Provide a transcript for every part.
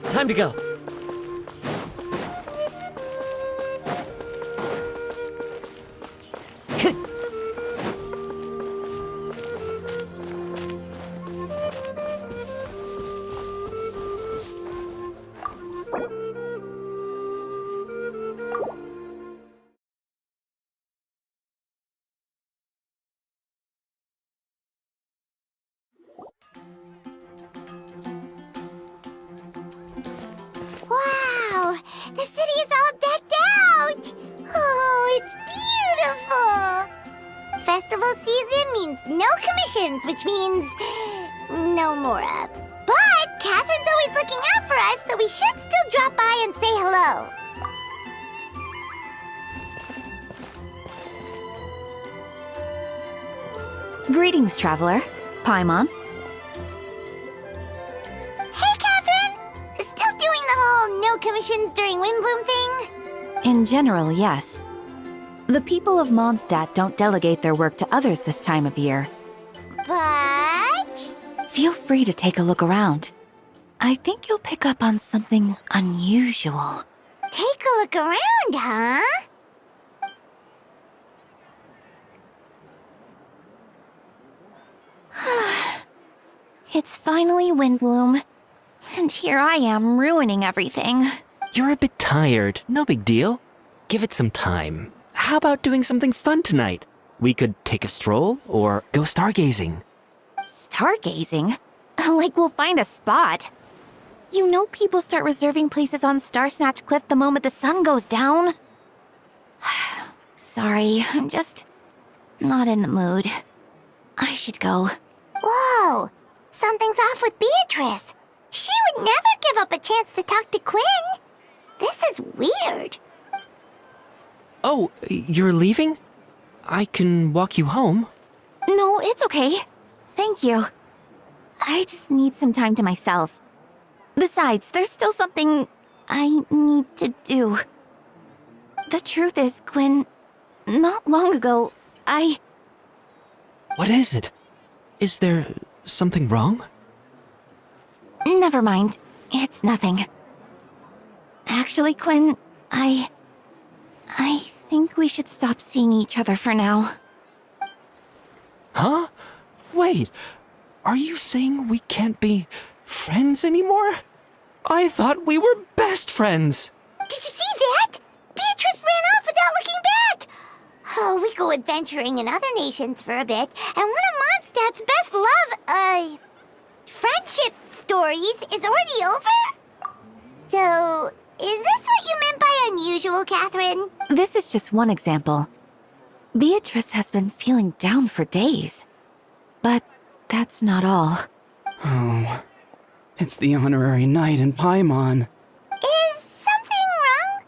Time to go. Wow! The city is all decked out! Oh, it's beautiful! Festival season means no commissions, which means no Mora. But Catherine's always looking out for us, so we should still drop by and say hello. Greetings, traveler. Paimon. Hey, Catherine! Still doing the whole no commissions during Windbloom thing? In general, yes. The people of Mondstadt don't delegate their work to others this time of year. But... Feel free to take a look around. I think you'll pick up on something unusual. Take a look around, huh? It's finally Windbloom. And here I am ruining everything. You're a bit tired. No big deal. Give it some time. How about doing something fun tonight? We could take a stroll or go stargazing. Stargazing? Like we'll find a spot. You know people start reserving places on Starsnatch Cliff the moment the sun goes down. Sorry, I'm just not in the mood. I should go. Whoa! Something's off with Beatrice. She would never give up a chance to talk to Quinn. This is weird. Oh, you're leaving? I can walk you home. No, it's okay. Thank you. I just need some time to myself. Besides, there's still something I need to do. The truth is, Quinn, not long ago, What is it? Is there something wrong? Never mind. It's nothing. Actually, Quinn, I think we should stop seeing each other for now. Huh? Wait, are you saying we can't be friends anymore? I thought we were best friends. Did you see that? Beatrice ran off without looking back. Oh, we go adventuring in other nations for a bit, and one of Mondstadt's best friendship stories is already over? So, is this what you meant by unusual, Catherine? This is just one example. Beatrice has been feeling down for days. But that's not all. Oh, it's the honorary knight in Paimon. Is something wrong?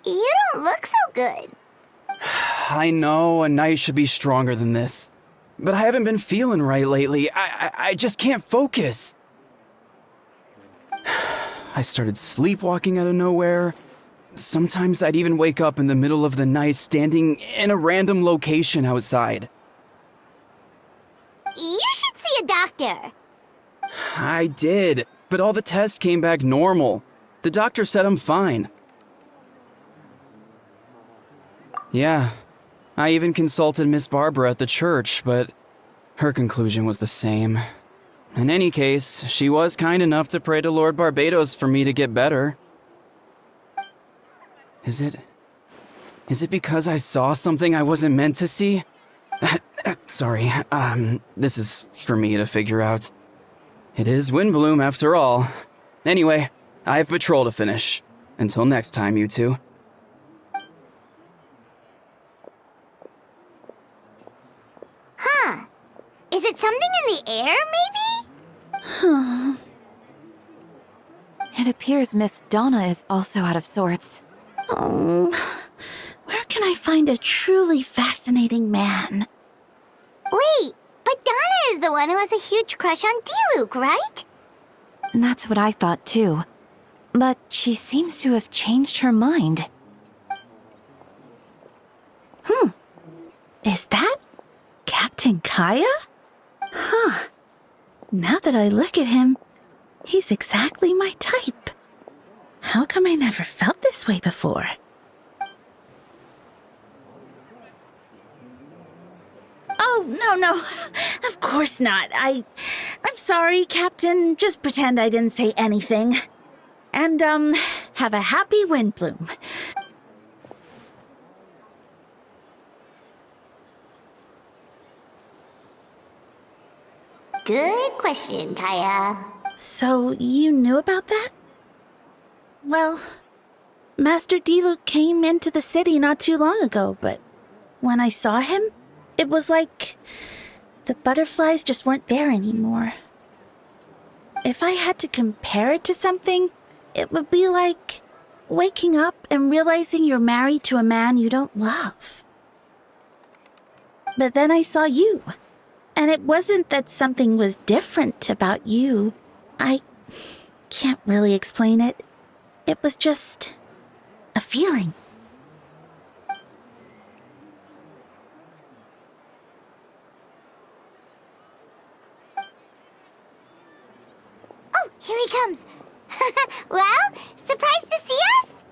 You don't look so good. I know a knight should be stronger than this, but I haven't been feeling right lately. I just can't focus. I started sleepwalking out of nowhere. Sometimes I'd even wake up in the middle of the night standing in a random location outside. You should see a doctor. I did, but all the tests came back normal. The doctor said I'm fine. Yeah, I even consulted Miss Barbara at the church, but her conclusion was the same. In any case, she was kind enough to pray to Lord Barbados for me to get better. Is it because I saw something I wasn't meant to see? Sorry, this is for me to figure out. It is Windbloom after all. Anyway, I have patrol to finish. Until next time, you two. Huh. Is it something in the air, maybe? It appears Miss Donna is also out of sorts. Oh, where can I find a truly fascinating man? Wait, but Donna is the one who has a huge crush on Diluc, right? That's what I thought too. But she seems to have changed her mind. Is that Captain Kaya? Huh. Now that I look at him, he's exactly my type. How come I never felt this way before? Oh, no. Of course not. I'm sorry, Captain. Just pretend I didn't say anything. And, have a happy Windbloom. Good question, Kaya. So, you knew about that? Well, Master Diluc came into the city not too long ago, but when I saw him, it was like the butterflies just weren't there anymore. If I had to compare it to something, it would be like waking up and realizing you're married to a man you don't love. But then I saw you, and it wasn't that something was different about you. I can't really explain it. It was just a feeling. Oh, here he comes. Well, surprised to see us?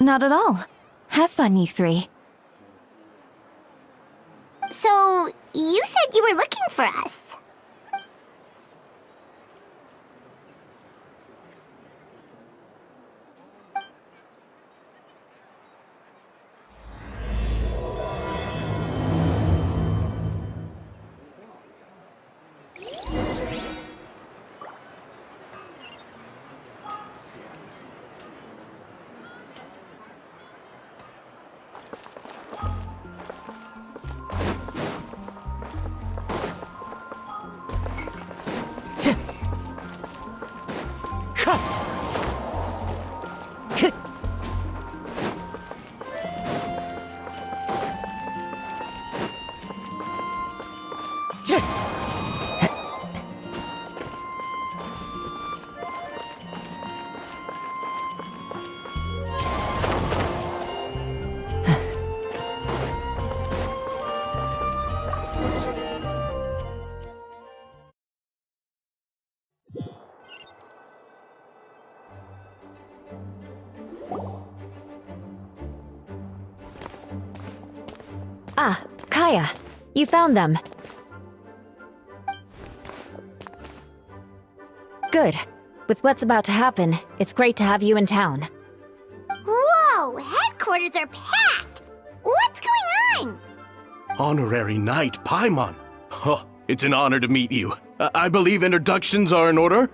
Not at all. Have fun, you three. So, you said you were looking for us. Ah, Kaya, you found them. Good. With what's about to happen, it's great to have you in town. Whoa, headquarters are packed! What's going on? Honorary Knight Paimon. Oh, it's an honor to meet you. I believe introductions are in order?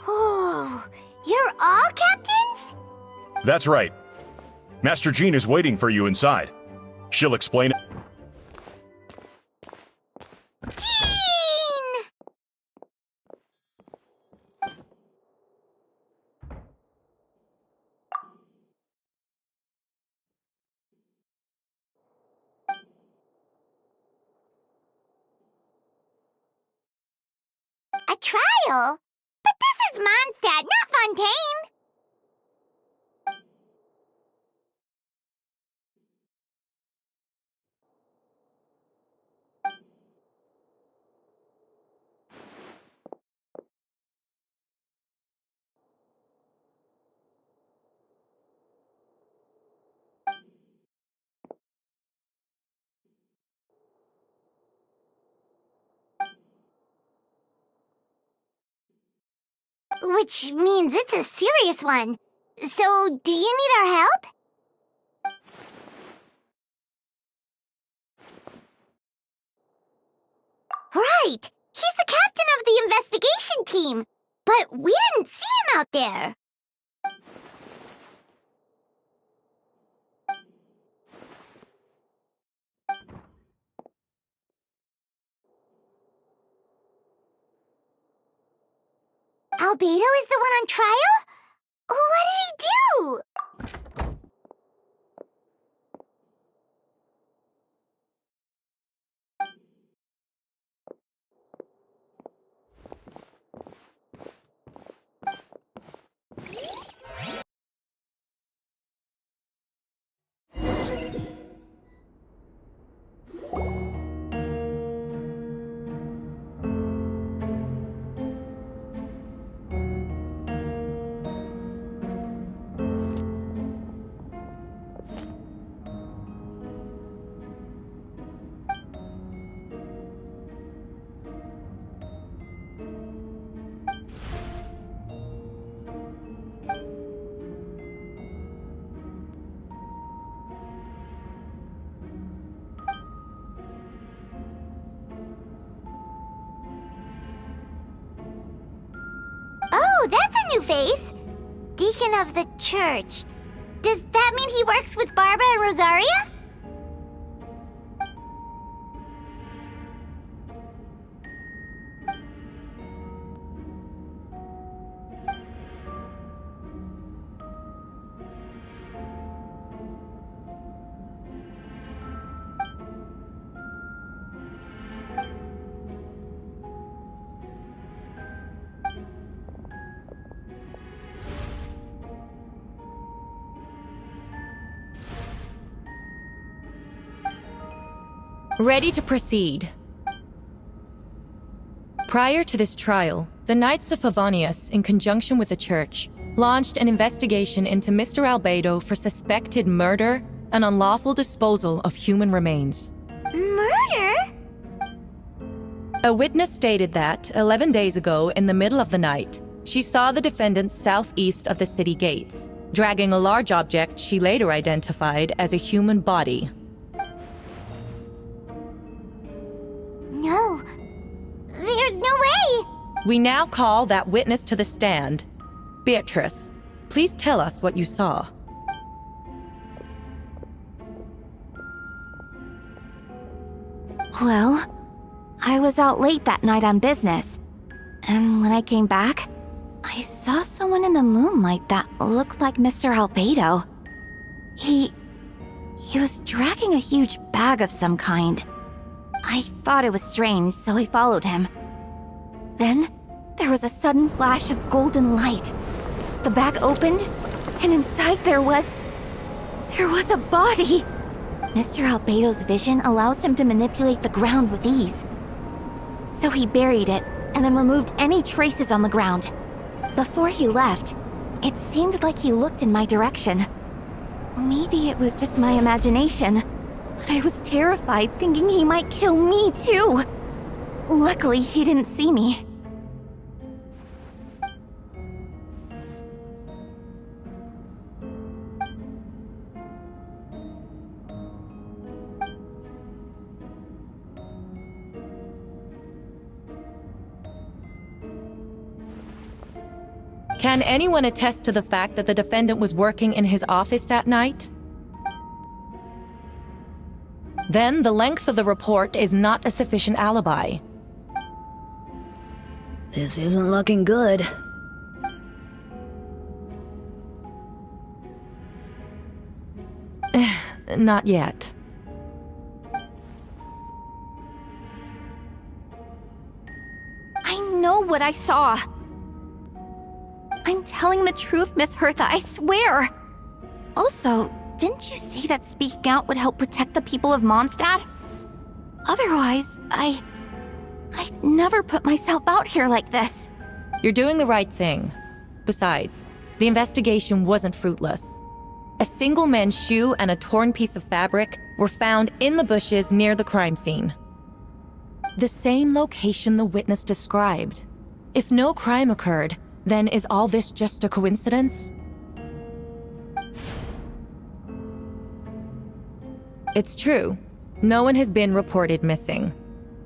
Oh, you're all captains? That's right. Master Jean is waiting for you inside. She'll explain it. Jean! A trial? But this is Mondstadt, not Fontaine! Which means it's a serious one. So, do you need our help? Right! He's the captain of the investigation team! But we didn't see him out there! Albedo is the one on trial? Oh, that's a new face! Deacon of the church. Does that mean he works with Barbara and Rosaria? Ready to proceed. Prior to this trial, the Knights of Favonius, in conjunction with the Church, launched an investigation into Mr. Albedo for suspected murder and unlawful disposal of human remains. Murder? A witness stated that, 11 days ago, in the middle of the night, she saw the defendant southeast of the city gates, dragging a large object she later identified as a human body. No. There's no way! We now call that witness to the stand. Beatrice, please tell us what you saw. Well, I was out late that night on business. And when I came back, I saw someone in the moonlight that looked like Mr. Albedo. He was dragging a huge bag of some kind. I thought it was strange, so I followed him. Then, there was a sudden flash of golden light. The bag opened, and inside there was a body! Mr. Albedo's vision allows him to manipulate the ground with ease. So he buried it, and then removed any traces on the ground. Before he left, it seemed like he looked in my direction. Maybe it was just my imagination, but I was terrified thinking he might kill me too. Luckily, he didn't see me. Can anyone attest to the fact that the defendant was working in his office that night? Then the length of the report is not a sufficient alibi. This isn't looking good. Not yet. I know what I saw. I'm telling the truth, Miss Hertha, I swear. Also, didn't you say that speaking out would help protect the people of Mondstadt? Otherwise, I'd never put myself out here like this. You're doing the right thing. Besides, the investigation wasn't fruitless. A single man's shoe and a torn piece of fabric were found in the bushes near the crime scene. The same location the witness described. If no crime occurred, then is all this just a coincidence? It's true. No one has been reported missing.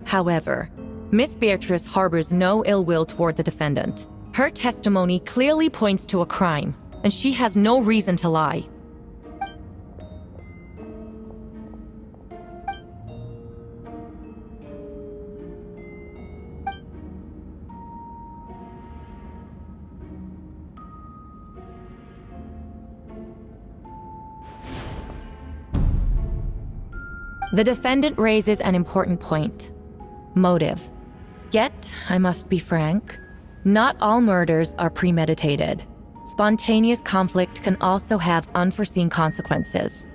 However, Miss Beatrice harbors no ill will toward the defendant. Her testimony clearly points to a crime, and she has no reason to lie. The defendant raises an important point. Motive. Yet, I must be frank, not all murders are premeditated. Spontaneous conflict can also have unforeseen consequences.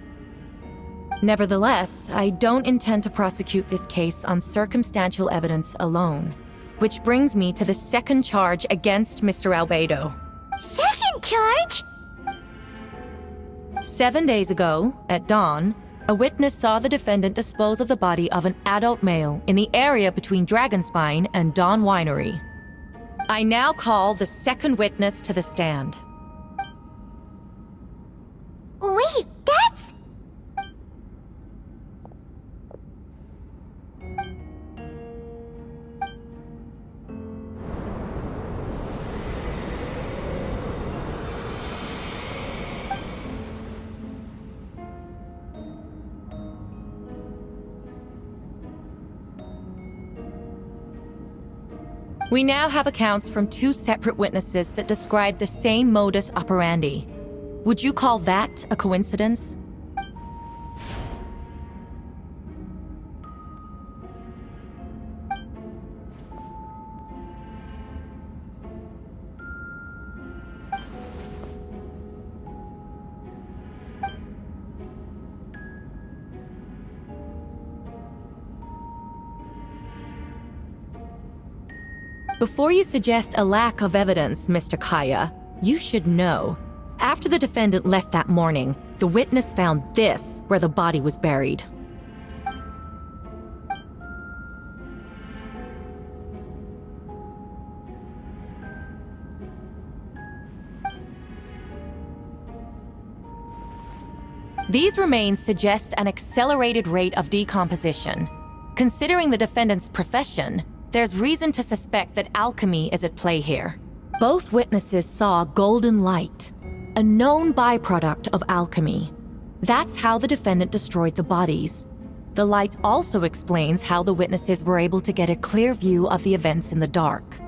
Nevertheless, I don't intend to prosecute this case on circumstantial evidence alone. Which brings me to the second charge against Mr. Albedo. Second charge? 7 days ago, at dawn, a witness saw the defendant dispose of the body of an adult male in the area between Dragonspine and Dawn Winery. I now call the second witness to the stand. Wait, that's... We now have accounts from 2 separate witnesses that describe the same modus operandi. Would you call that a coincidence? Before you suggest a lack of evidence, Mr. Kaya, you should know. After the defendant left that morning, the witness found this where the body was buried. These remains suggest an accelerated rate of decomposition. Considering the defendant's profession, there's reason to suspect that alchemy is at play here. Both witnesses saw golden light, a known byproduct of alchemy. That's how the defendant destroyed the bodies. The light also explains how the witnesses were able to get a clear view of the events in the dark.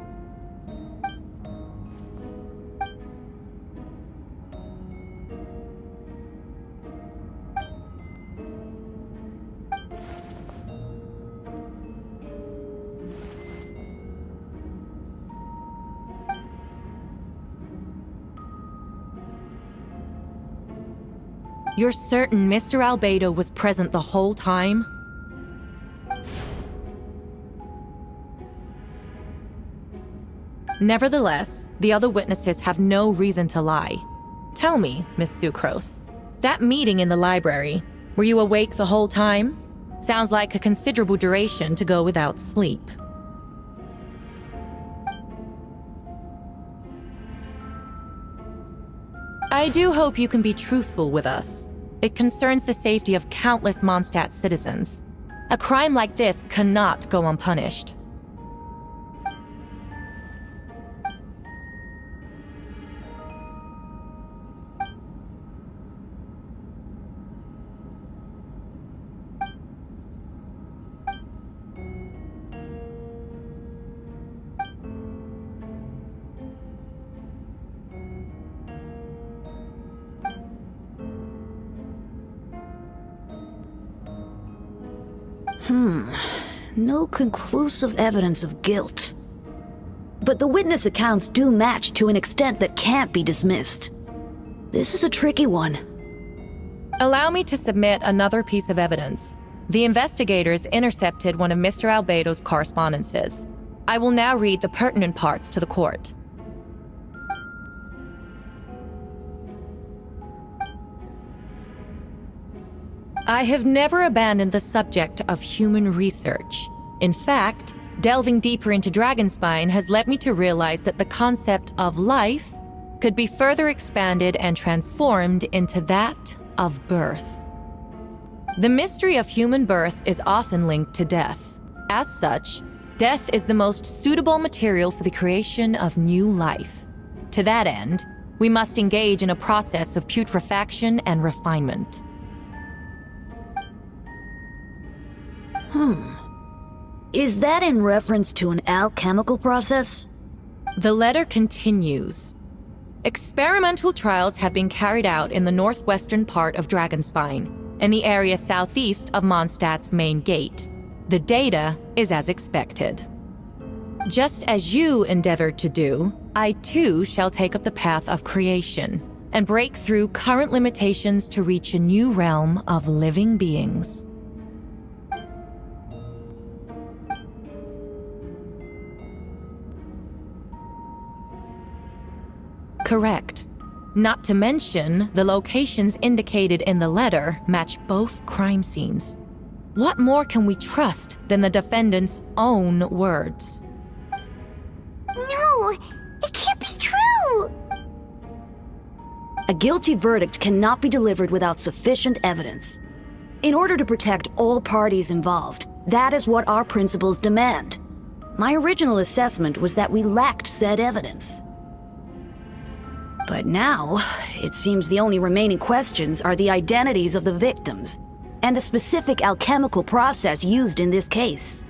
You're certain Mr. Albedo was present the whole time? Nevertheless, the other witnesses have no reason to lie. Tell me, Miss Sucrose, that meeting in the library, were you awake the whole time? Sounds like a considerable duration to go without sleep. I do hope you can be truthful with us. It concerns the safety of countless Mondstadt citizens. A crime like this cannot go unpunished. No conclusive evidence of guilt. But the witness accounts do match to an extent that can't be dismissed. This is a tricky one. Allow me to submit another piece of evidence. The investigators intercepted one of Mr. Albedo's correspondences. I will now read the pertinent parts to the court. I have never abandoned the subject of human research. In fact, delving deeper into Dragonspine has led me to realize that the concept of life could be further expanded and transformed into that of birth. The mystery of human birth is often linked to death. As such, death is the most suitable material for the creation of new life. To that end, we must engage in a process of putrefaction and refinement. Is that in reference to an alchemical process? The letter continues. Experimental trials have been carried out in the northwestern part of Dragonspine, in the area southeast of Mondstadt's main gate. The data is as expected. Just as you endeavored to do, I too shall take up the path of creation and break through current limitations to reach a new realm of living beings. Correct. Not to mention, the locations indicated in the letter match both crime scenes. What more can we trust than the defendant's own words? No, it can't be true! A guilty verdict cannot be delivered without sufficient evidence. In order to protect all parties involved, that is what our principles demand. My original assessment was that we lacked said evidence. But now, it seems the only remaining questions are the identities of the victims and the specific alchemical process used in this case.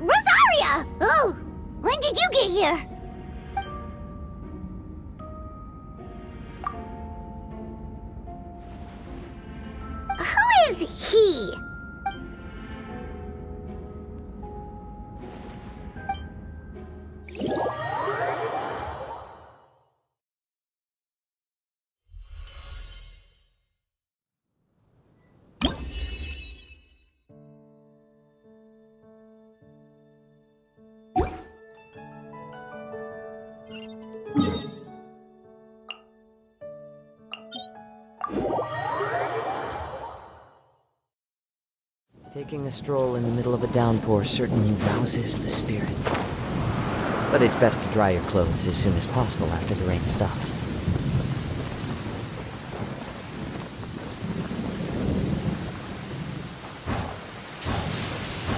Rosaria! Oh, when did you get here? Who is he? Taking a stroll in the middle of a downpour certainly rouses the spirit. But it's best to dry your clothes as soon as possible after the rain stops.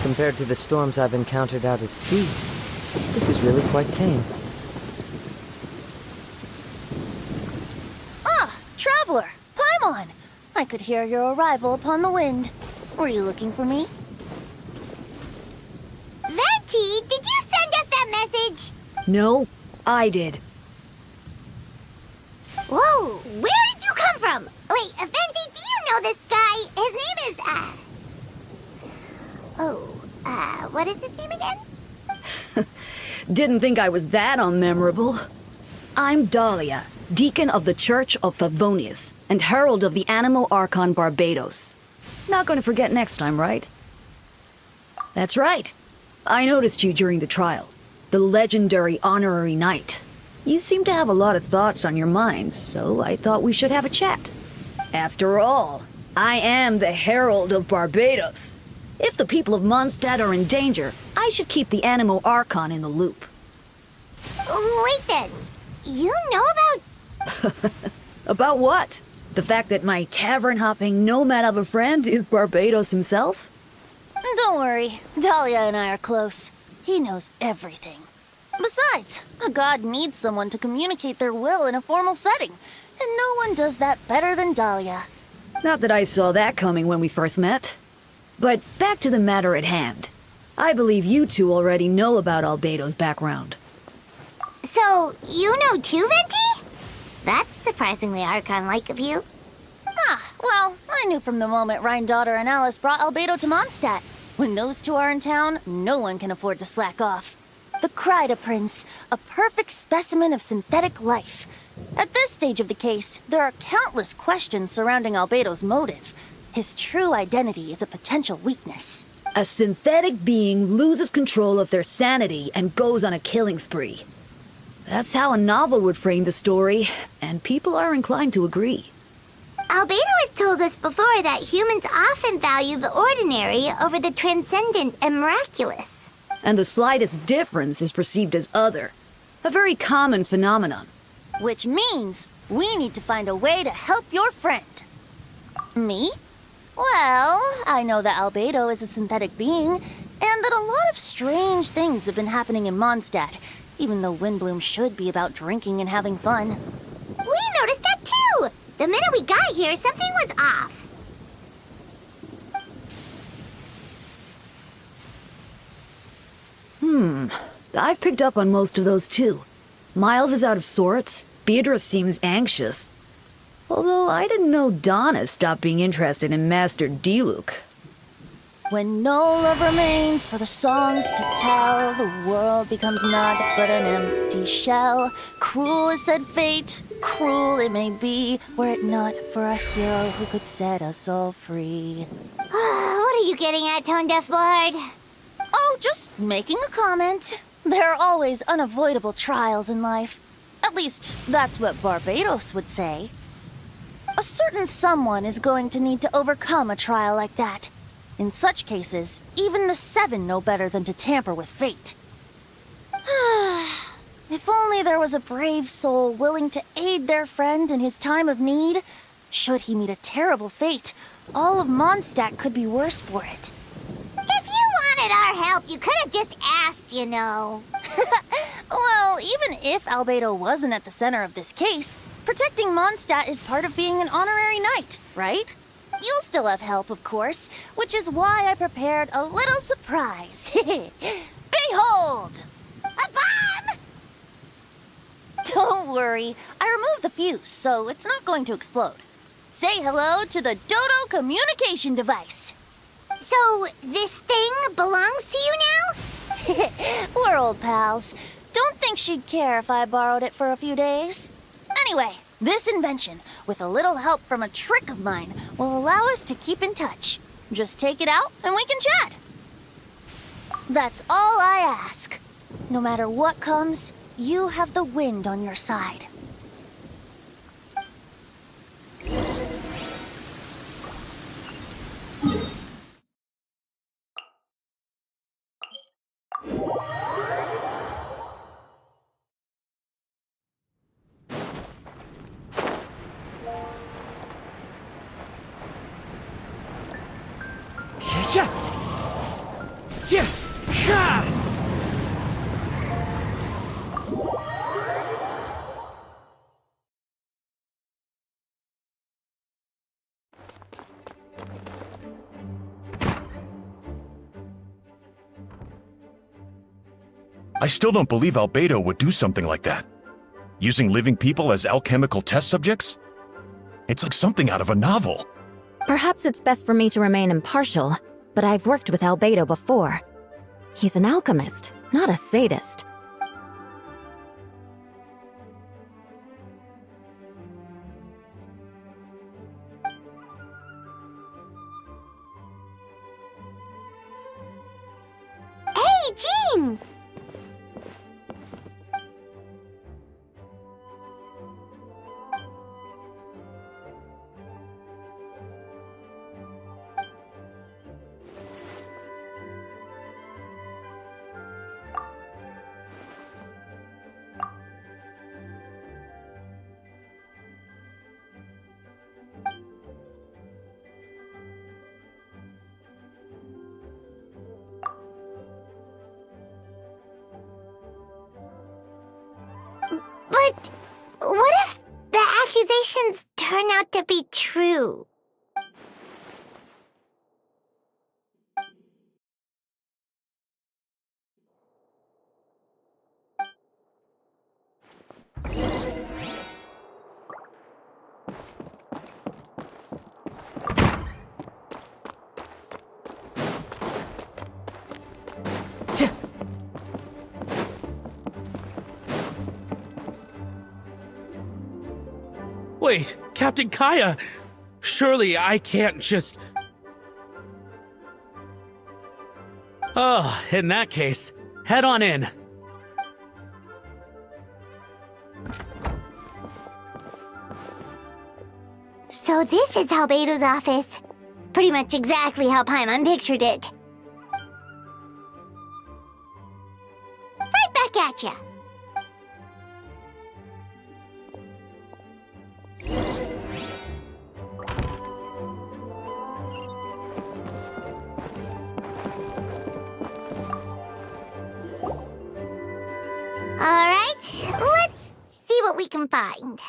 Compared to the storms I've encountered out at sea, this is really quite tame. Ah, traveler! Paimon! I could hear your arrival upon the wind. Were you looking for me? Venti, did you send us that message? No, I did. Whoa, where did you come from? Wait, Venti, do you know this guy? His name is, what is his name again? Didn't think I was that unmemorable. I'm Dahlia, Deacon of the Church of Favonius, and Herald of the Animo Archon Barbados. Not gonna forget next time, right? That's right. I noticed you during the trial. The legendary honorary knight. You seem to have a lot of thoughts on your mind, so I thought we should have a chat. After all, I am the Herald of Barbados. If the people of Mondstadt are in danger, I should keep the Animo Archon in the loop. Wait then, you know about... About what? The fact that my tavern-hopping nomad of a friend is Barbados himself? Don't worry, Dahlia and I are close. He knows everything. Besides, a god needs someone to communicate their will in a formal setting, and no one does that better than Dahlia. Not that I saw that coming when we first met. But back to the matter at hand. I believe you two already know about Albedo's background. So, you know too, Venti? That's surprisingly Archon-like of you. Ah, well, I knew from the moment Rhine-daughter and Alice brought Albedo to Mondstadt. When those two are in town, no one can afford to slack off. The Kryda Prince, a perfect specimen of synthetic life. At this stage of the case, there are countless questions surrounding Albedo's motive. His true identity is a potential weakness. A synthetic being loses control of their sanity and goes on a killing spree. That's how a novel would frame the story, and people are inclined to agree. Albedo has told us before that humans often value the ordinary over the transcendent and miraculous. And the slightest difference is perceived as other. A very common phenomenon. Which means we need to find a way to help your friend. Me? Well, I know that Albedo is a synthetic being, and that a lot of strange things have been happening in Mondstadt, even though Windbloom should be about drinking and having fun. We noticed that too! The minute we got here, something was off. I've picked up on most of those too. Miles is out of sorts. Beatrice seems anxious. Although I didn't know Donna stopped being interested in Master Diluc. When no love remains for the songs to tell, the world becomes naught but an empty shell. Cruel is said fate, cruel it may be, were it not for a hero who could set us all free. What are you getting at, Tone Deaf Bard? Oh, just making a comment. There are always unavoidable trials in life. At least, that's what Barbados would say. A certain someone is going to need to overcome a trial like that. In such cases, even the Seven know better than to tamper with fate. If only there was a brave soul willing to aid their friend in his time of need. Should he meet a terrible fate, all of Mondstadt could be worse for it. If you wanted our help, you could have just asked, you know. Well, even if Albedo wasn't at the center of this case, protecting Mondstadt is part of being an honorary knight, right? You'll still have help, of course, which is why I prepared a little surprise. Hold! A bomb! Don't worry, I removed the fuse, so it's not going to explode. Say hello to the Dodo communication device. So, this thing belongs to you now? We're old pals. Don't think she'd care if I borrowed it for a few days. Anyway, this invention, with a little help from a trick of mine, will allow us to keep in touch. Just take it out and we can chat. That's all I ask. No matter what comes, you have the wind on your side. I still don't believe Albedo would do something like that. Using living people as alchemical test subjects? It's like something out of a novel. Perhaps it's best for me to remain impartial, but I've worked with Albedo before. He's an alchemist, not a sadist. Hey, Jean! But what if the accusations turn out to be true? Wait, Captain Kaya! Surely I can't just... Oh, in that case, head on in. So this is Albedo's office. Pretty much exactly how Paimon pictured it. Right back at ya. Alright, let's see what we can find.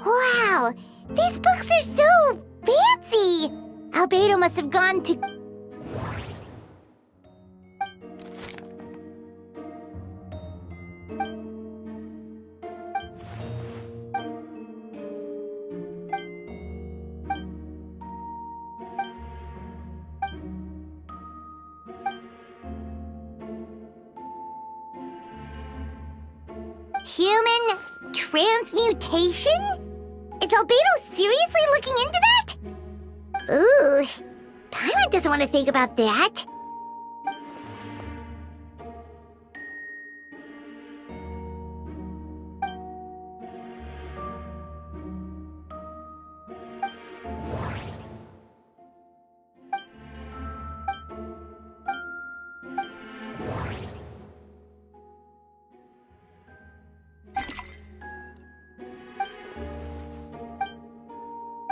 Wow, these books are so fancy! Albedo must have gone to... Human transmutation? Is Albedo seriously looking into that? Ooh, Paimon doesn't want to think about that.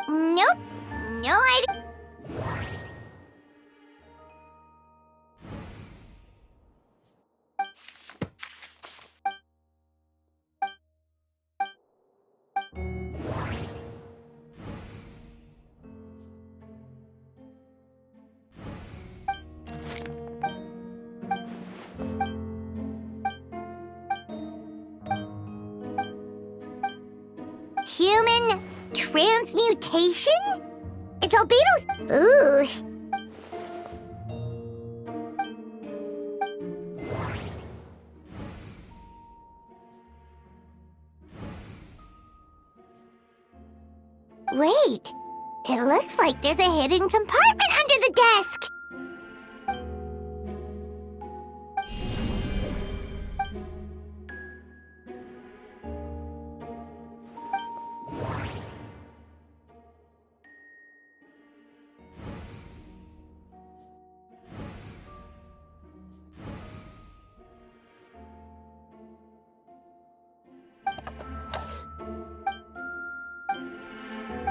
Nope, no idea. Human transmutation? It's Albedo's. Ooh. Wait, it looks like there's a hidden compartment under the desk.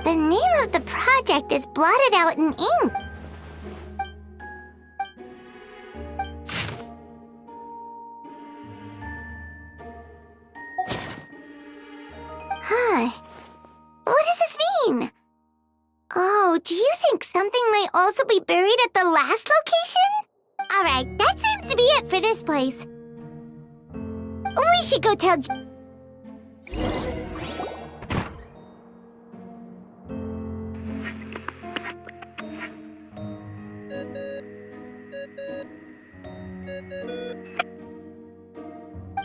The name of the project is blotted out in ink. Huh. What does this mean? Oh, do you think something might also be buried at the last location? Alright, that seems to be it for this place. We should go tell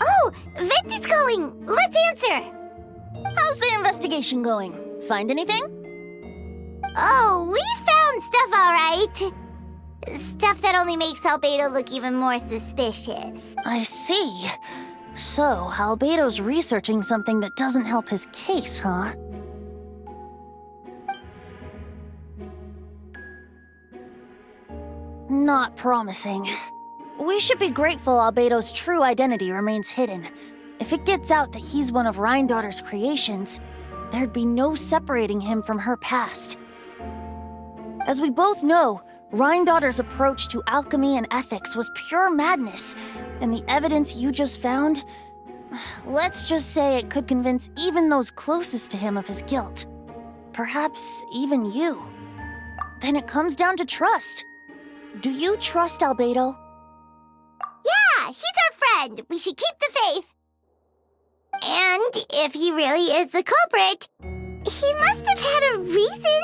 Oh, Vent is calling! Let's answer! How's the investigation going? Find anything? Oh, we found stuff, alright. Stuff that only makes Albedo look even more suspicious. I see. So, Albedo's researching something that doesn't help his case, huh? Not promising. We should be grateful Albedo's true identity remains hidden. If it gets out that he's one of Rhindaughter's creations, there'd be no separating him from her past. As we both know, Rhindaughter's approach to alchemy and ethics was pure madness, and the evidence you just found, let's just say it could convince even those closest to him of his guilt. Perhaps even you. Then it comes down to trust. Do you trust Albedo? Yeah, he's our friend. We should keep the faith. And if he really is the culprit, he must have had a reason,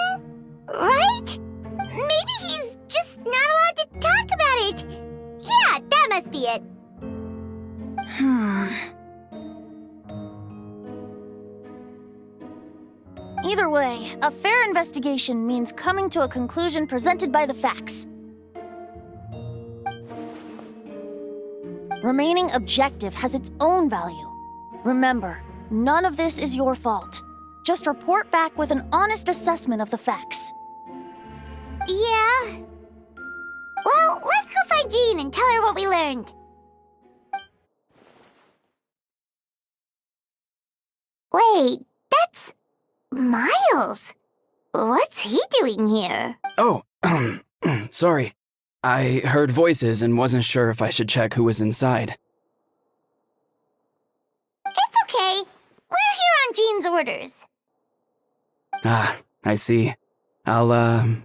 right? Maybe he's just not allowed to talk about it. Yeah, that must be it. Either way, a fair investigation means coming to a conclusion presented by the facts. Remaining objective has its own value. Remember, none of this is your fault. Just report back with an honest assessment of the facts. Yeah. Well, let's go find Jean and tell her what we learned. Wait, that's Miles. What's he doing here? Oh, sorry. I heard voices and wasn't sure if I should check who was inside. It's okay. We're here on Jean's orders. Ah, I see. I'll,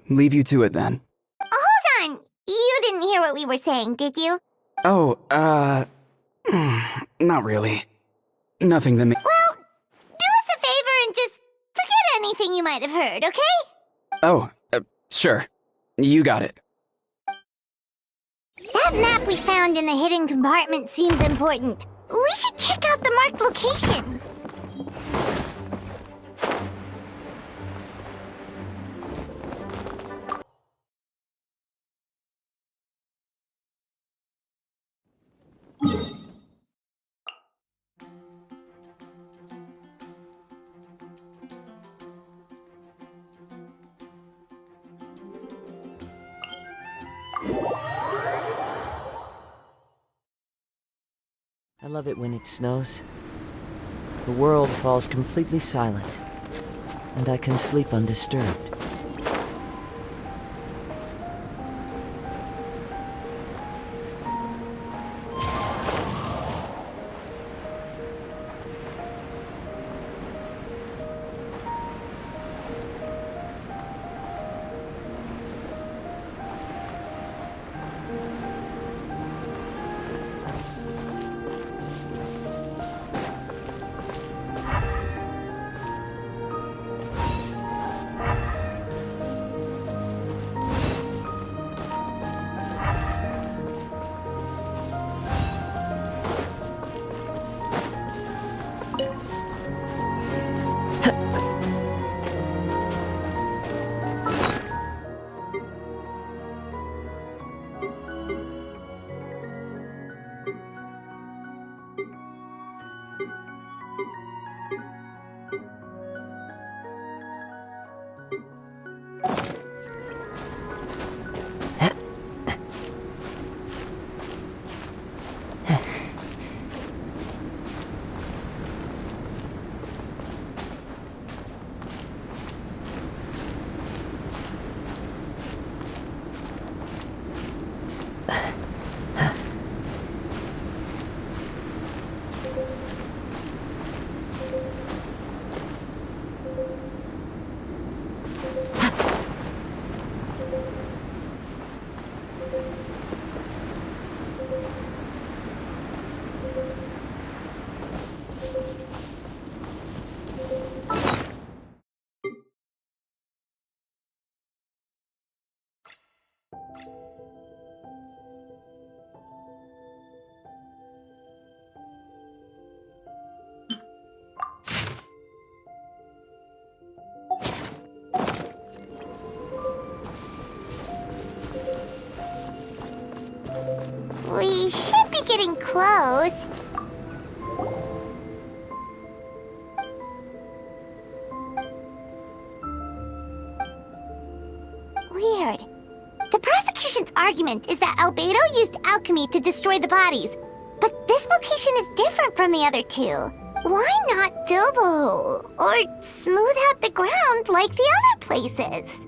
leave you to it then. Hold on. You didn't hear what we were saying, did you? Oh, not really. Nothing that Well, do us a favor and just forget anything you might have heard, okay? Oh, sure. You got it. That map we found in the hidden compartment seems important. We should check out the marked locations. I love it when it snows. The world falls completely silent, and I can sleep undisturbed. getting close. Weird. The prosecution's argument is that Albedo used alchemy to destroy the bodies, but this location is different from the other two. Why not fill the hole, or smooth out the ground like the other places?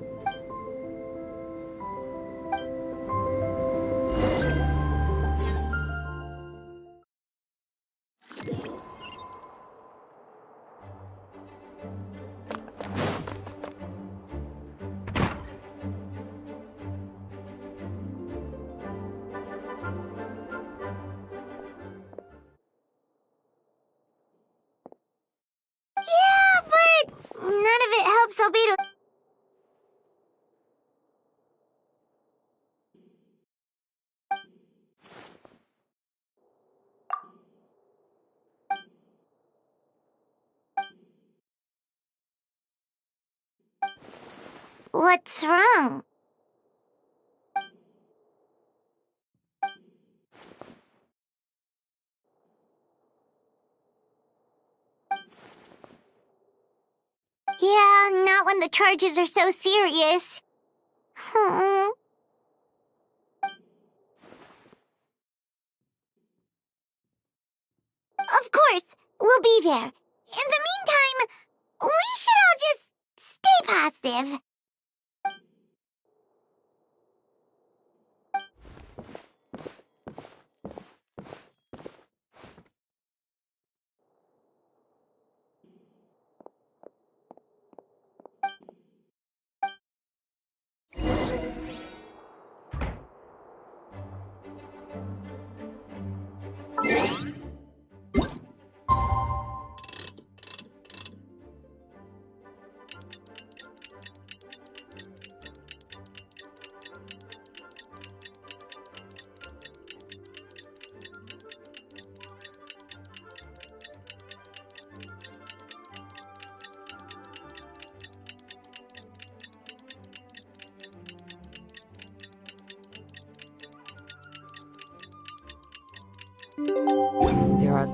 Yeah, but none of it helps Albedo. What's wrong? Yeah, not when the charges are so serious. Of course, we'll be there. In the meantime, we should all just stay positive. There are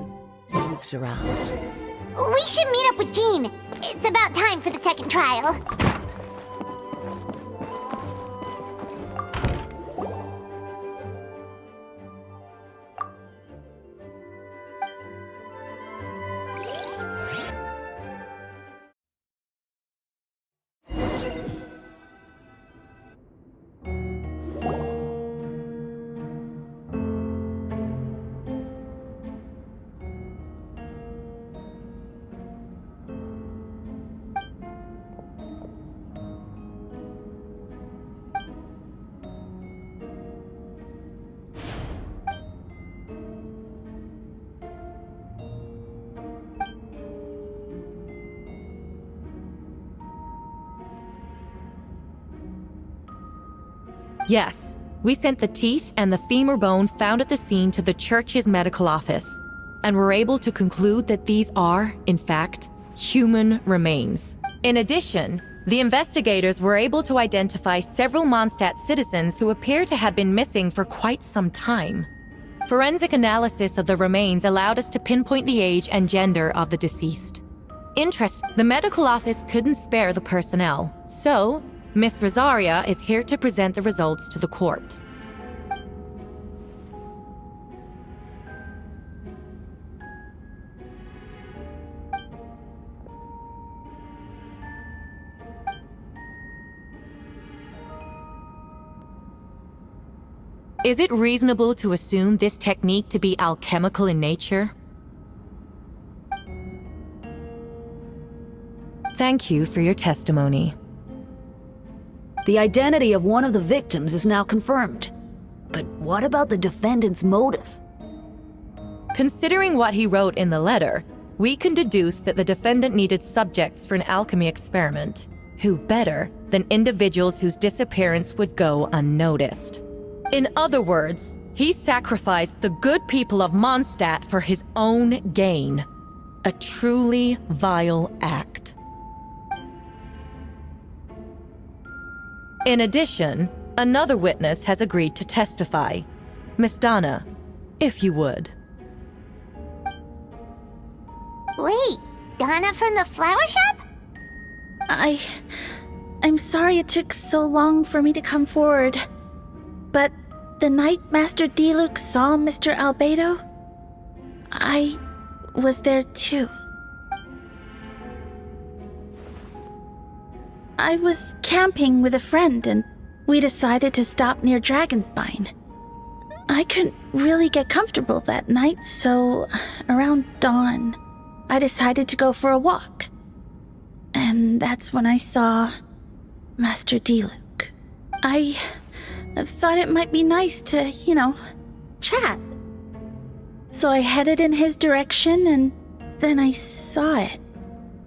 leaves around. We should meet up with Jean. It's about time for the second trial. Yes, we sent the teeth and the femur bone found at the scene to the church's medical office, and were able to conclude that these are, in fact, human remains. In addition, the investigators were able to identify several Mondstadt citizens who appear to have been missing for quite some time. Forensic analysis of the remains allowed us to pinpoint the age and gender of the deceased. The medical office couldn't spare the personnel, so Miss Rosaria is here to present the results to the court. Is it reasonable to assume this technique to be alchemical in nature? Thank you for your testimony. The identity of one of the victims is now confirmed. But what about the defendant's motive? Considering what he wrote in the letter, we can deduce that the defendant needed subjects for an alchemy experiment. Who better than individuals whose disappearance would go unnoticed? In other words, he sacrificed the good people of Mondstadt for his own gain. A truly vile act. In addition, another witness has agreed to testify. Miss Donna, if you would. Wait, Donna from the flower shop? I'm sorry it took so long for me to come forward. But the night Master Diluc saw Mr. Albedo, I was there too. I was camping with a friend and we decided to stop near Dragonspine. I couldn't really get comfortable that night, so around dawn, I decided to go for a walk. And that's when I saw Master Diluc. I thought it might be nice to, chat. So I headed in his direction and then I saw it.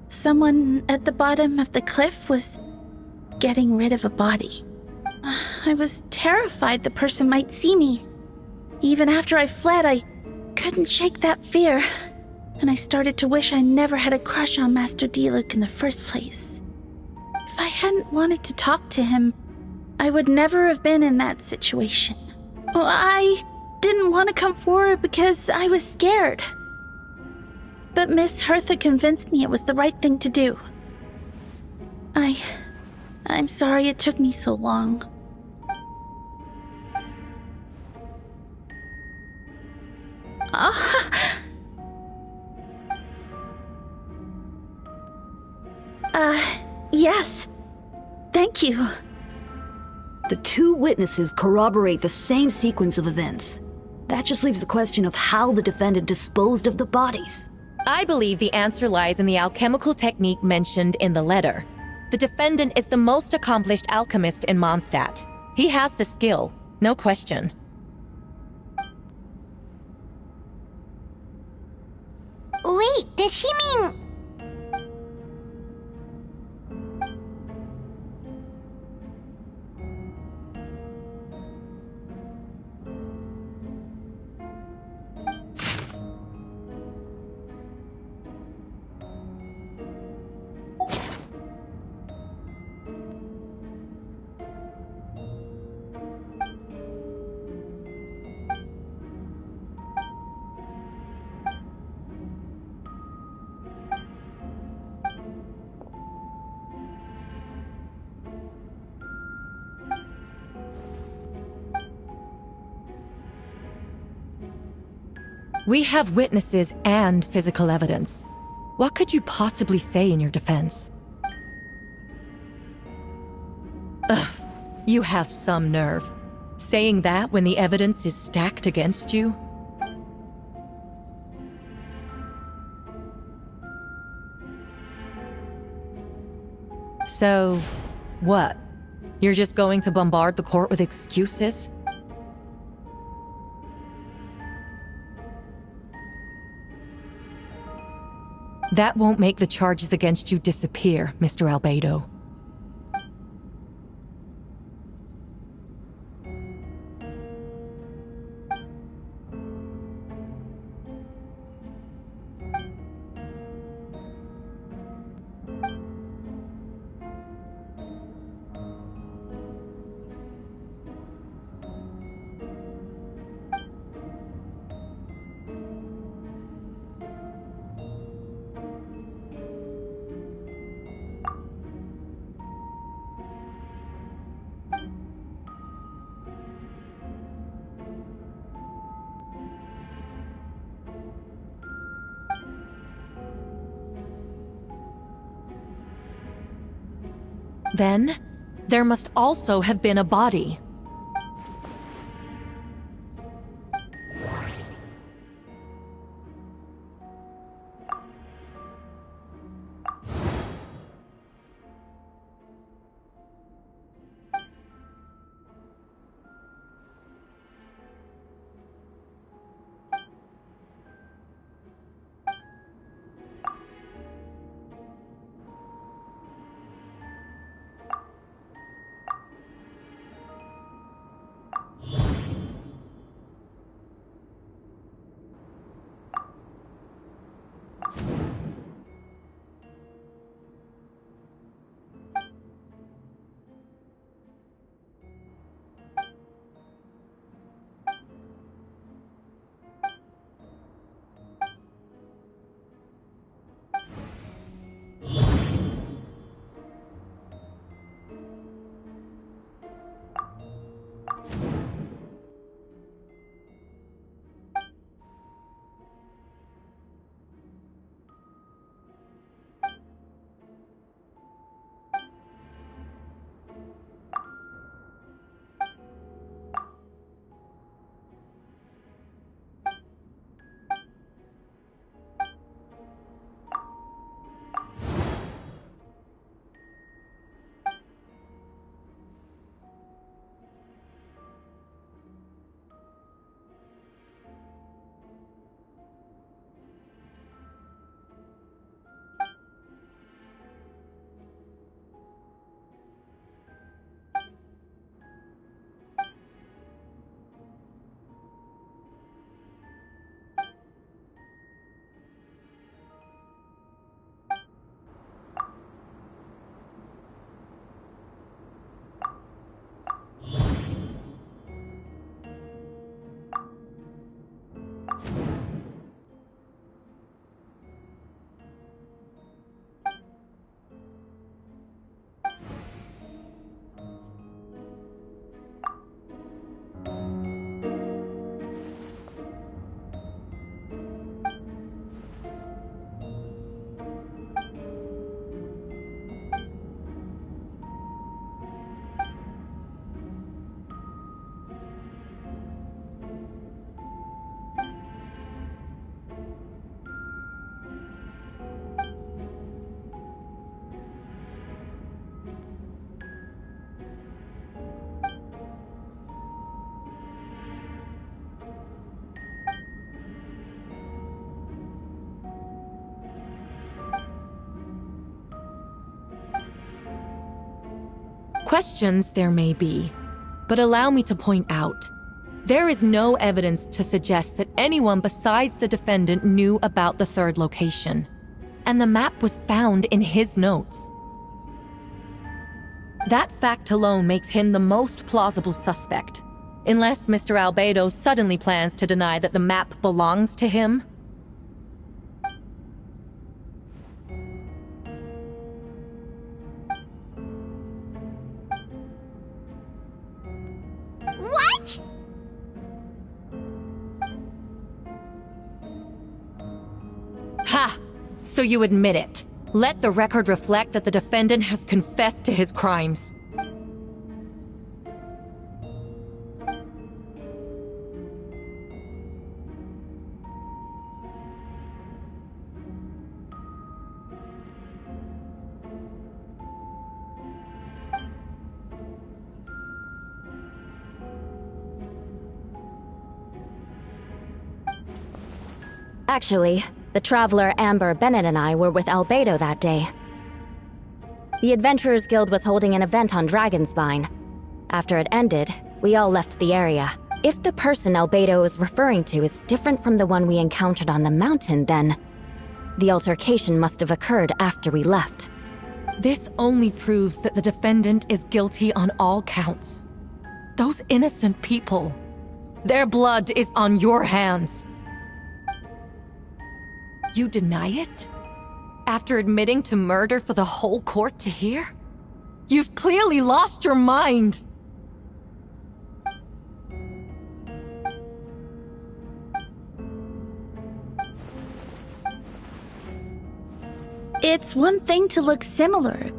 Someone at the bottom of the cliff was getting rid of a body. I was terrified the person might see me. Even after I fled, I couldn't shake that fear. And I started to wish I never had a crush on Master Diluc in the first place. If I hadn't wanted to talk to him, I would never have been in that situation. Well, I didn't want to come forward because I was scared. But Miss Hertha convinced me it was the right thing to do. I'm sorry it took me so long. Yes. Thank you. The two witnesses corroborate the same sequence of events. That just leaves the question of how the defendant disposed of the bodies. I believe the answer lies in the alchemical technique mentioned in the letter. The defendant is the most accomplished alchemist in Mondstadt. He has the skill, no question. Wait, does she mean... We have witnesses and physical evidence. What could you possibly say in your defense? Ugh, you have some nerve. Saying that when the evidence is stacked against you? So, what? You're just going to bombard the court with excuses? That won't make the charges against you disappear, Mr. Albedo. Then, there must also have been a body. Questions there may be, but allow me to point out, there is no evidence to suggest that anyone besides the defendant knew about the third location, and the map was found in his notes. That fact alone makes him the most plausible suspect, unless Mr. Albedo suddenly plans to deny that the map belongs to him. What? Ha! So you admit it. Let the record reflect that the defendant has confessed to his crimes. Actually, the traveler Amber Bennett and I were with Albedo that day. The Adventurers Guild was holding an event on Dragonspine. After it ended, we all left the area. If the person Albedo is referring to is different from the one we encountered on the mountain, then the altercation must have occurred after we left. This only proves that the defendant is guilty on all counts. Those innocent people, their blood is on your hands. You deny it? After admitting to murder for the whole court to hear? You've clearly lost your mind! It's one thing to look similar,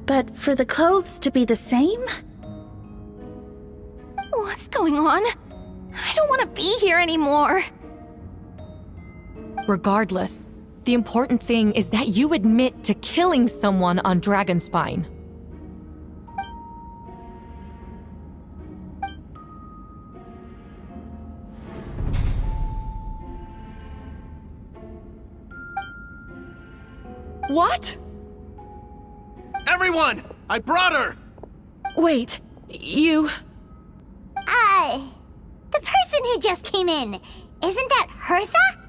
but for the clothes to be the same? What's going on? I don't want to be here anymore. Regardless, the important thing is that you admit to killing someone on Dragonspine. What? Everyone! I brought her! Wait, you... The person who just came in, isn't that Hertha?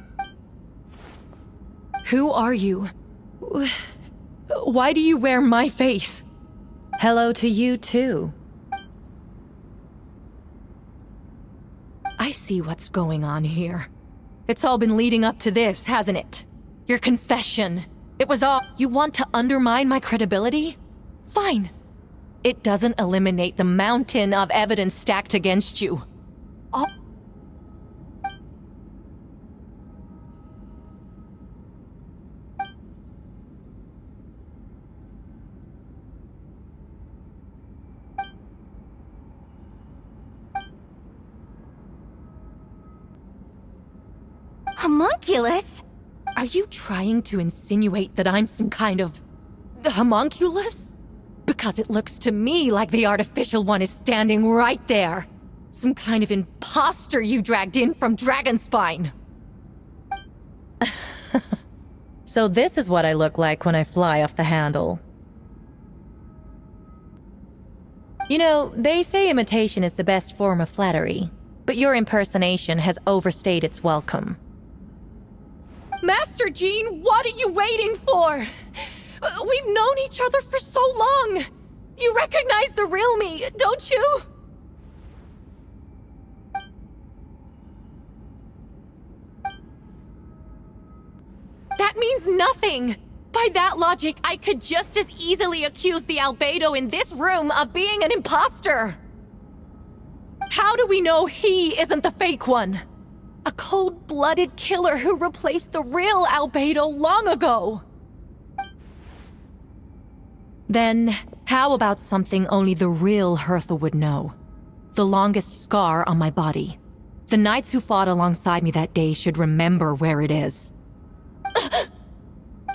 Who are you? Why do you wear my face? Hello to you, too. I see what's going on here. It's all been leading up to this, hasn't it? Your confession. It was all... You want to undermine my credibility? Fine. It doesn't eliminate the mountain of evidence stacked against you. All... Homunculus? Are you trying to insinuate that I'm some kind of... the homunculus? Because it looks to me like the artificial one is standing right there. Some kind of imposter you dragged in from Dragonspine. So this is what I look like when I fly off the handle. You know, they say imitation is the best form of flattery, but your impersonation has overstayed its welcome. Master Jean, what are you waiting for? We've known each other for so long. You recognize the real me, don't you? That means nothing. By that logic, I could just as easily accuse the Albedo in this room of being an imposter. How do we know he isn't the fake one? A cold-blooded killer who replaced the real Albedo long ago. Then, how about something only the real Hertha would know? The longest scar on my body. The knights who fought alongside me that day should remember where it is.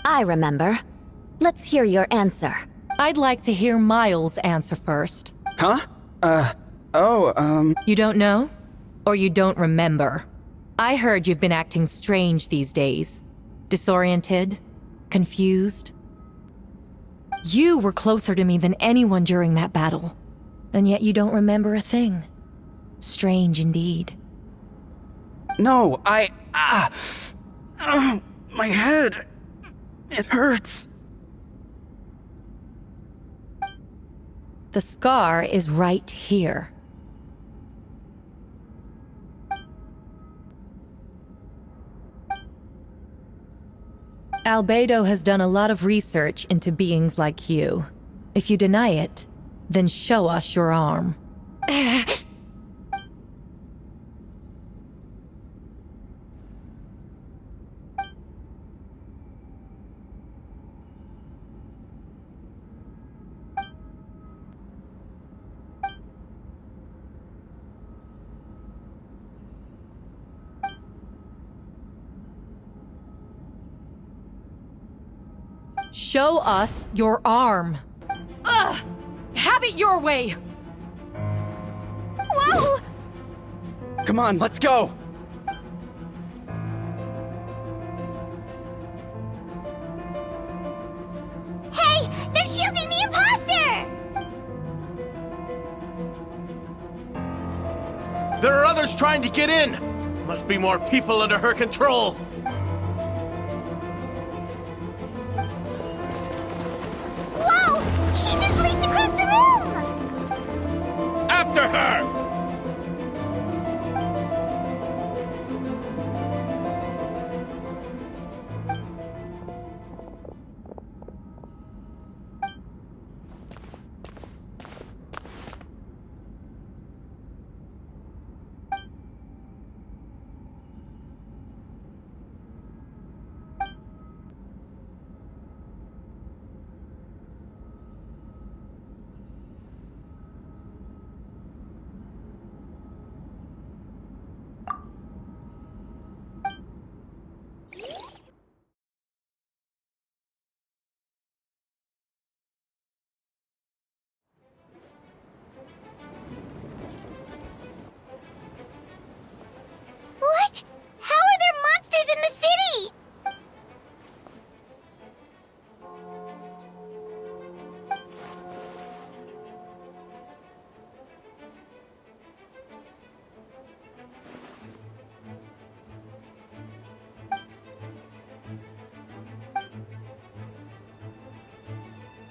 I remember. Let's hear your answer. I'd like to hear Miles' answer first. Huh? You don't know? Or you don't remember? I heard you've been acting strange these days. Disoriented? Confused? You were closer to me than anyone during that battle. And yet you don't remember a thing. Strange indeed. No, my head. It hurts. The scar is right here. Albedo has done a lot of research into beings like you. If you deny it, then show us your arm. Show us your arm. Ugh! Have it your way! Whoa! Come on, let's go! Hey, they're shielding the imposter! There are others trying to get in! Must be more people under her control! Whoa! She just leaped across the room! After her! What? How are there monsters in the city?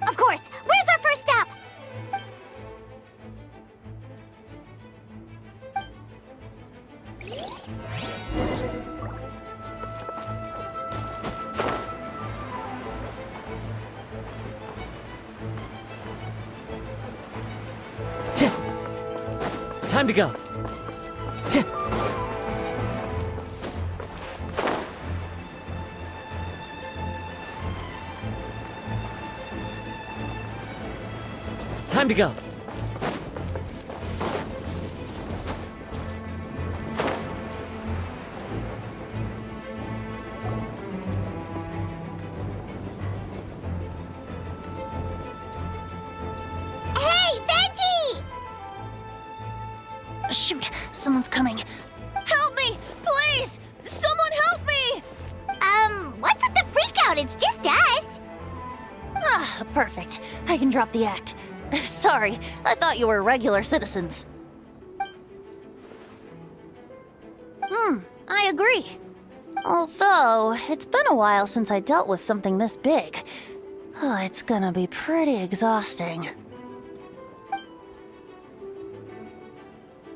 Of course! Where's our first stop? Time to go. Time to go. Hey, Venti! Shoot, someone's coming. Help me, please! Someone help me! What's with the freak out? It's just us. Ah, perfect. I can drop the act. Sorry, I thought you were regular citizens. I agree. Although, it's been a while since I dealt with something this big. Oh, it's gonna be pretty exhausting.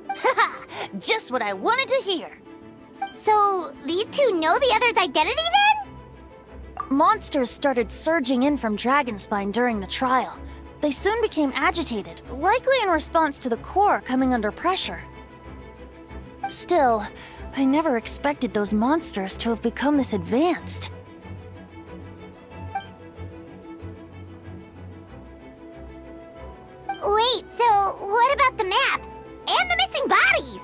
Haha! Just what I wanted to hear! So, these two know the other's identity then? Monsters started surging in from Dragonspine during the trial. They soon became agitated, likely in response to the core coming under pressure. Still, I never expected those monsters to have become this advanced. Wait, so what about the map? And the missing bodies?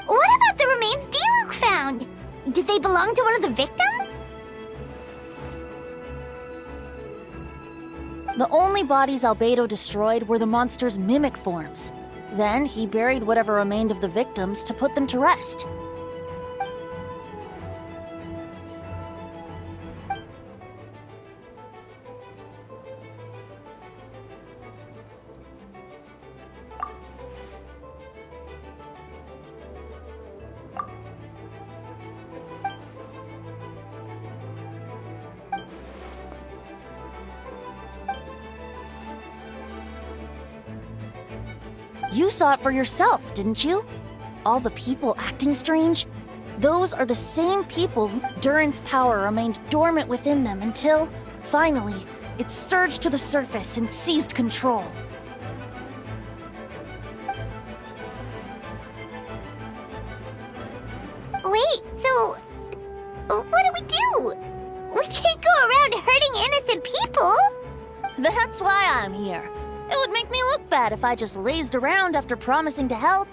What about the remains Diluc found? Did they belong to one of the victims? The only bodies Albedo destroyed were the monster's mimic forms. Then he buried whatever remained of the victims to put them to rest. You saw it for yourself, didn't you? All the people acting strange? Those are the same people who Durin's power remained dormant within them until, finally, it surged to the surface and seized control. Wait, so what do we do? We can't go around hurting innocent people. That's why I'm here. It would make me look bad if I just lazed around after promising to help.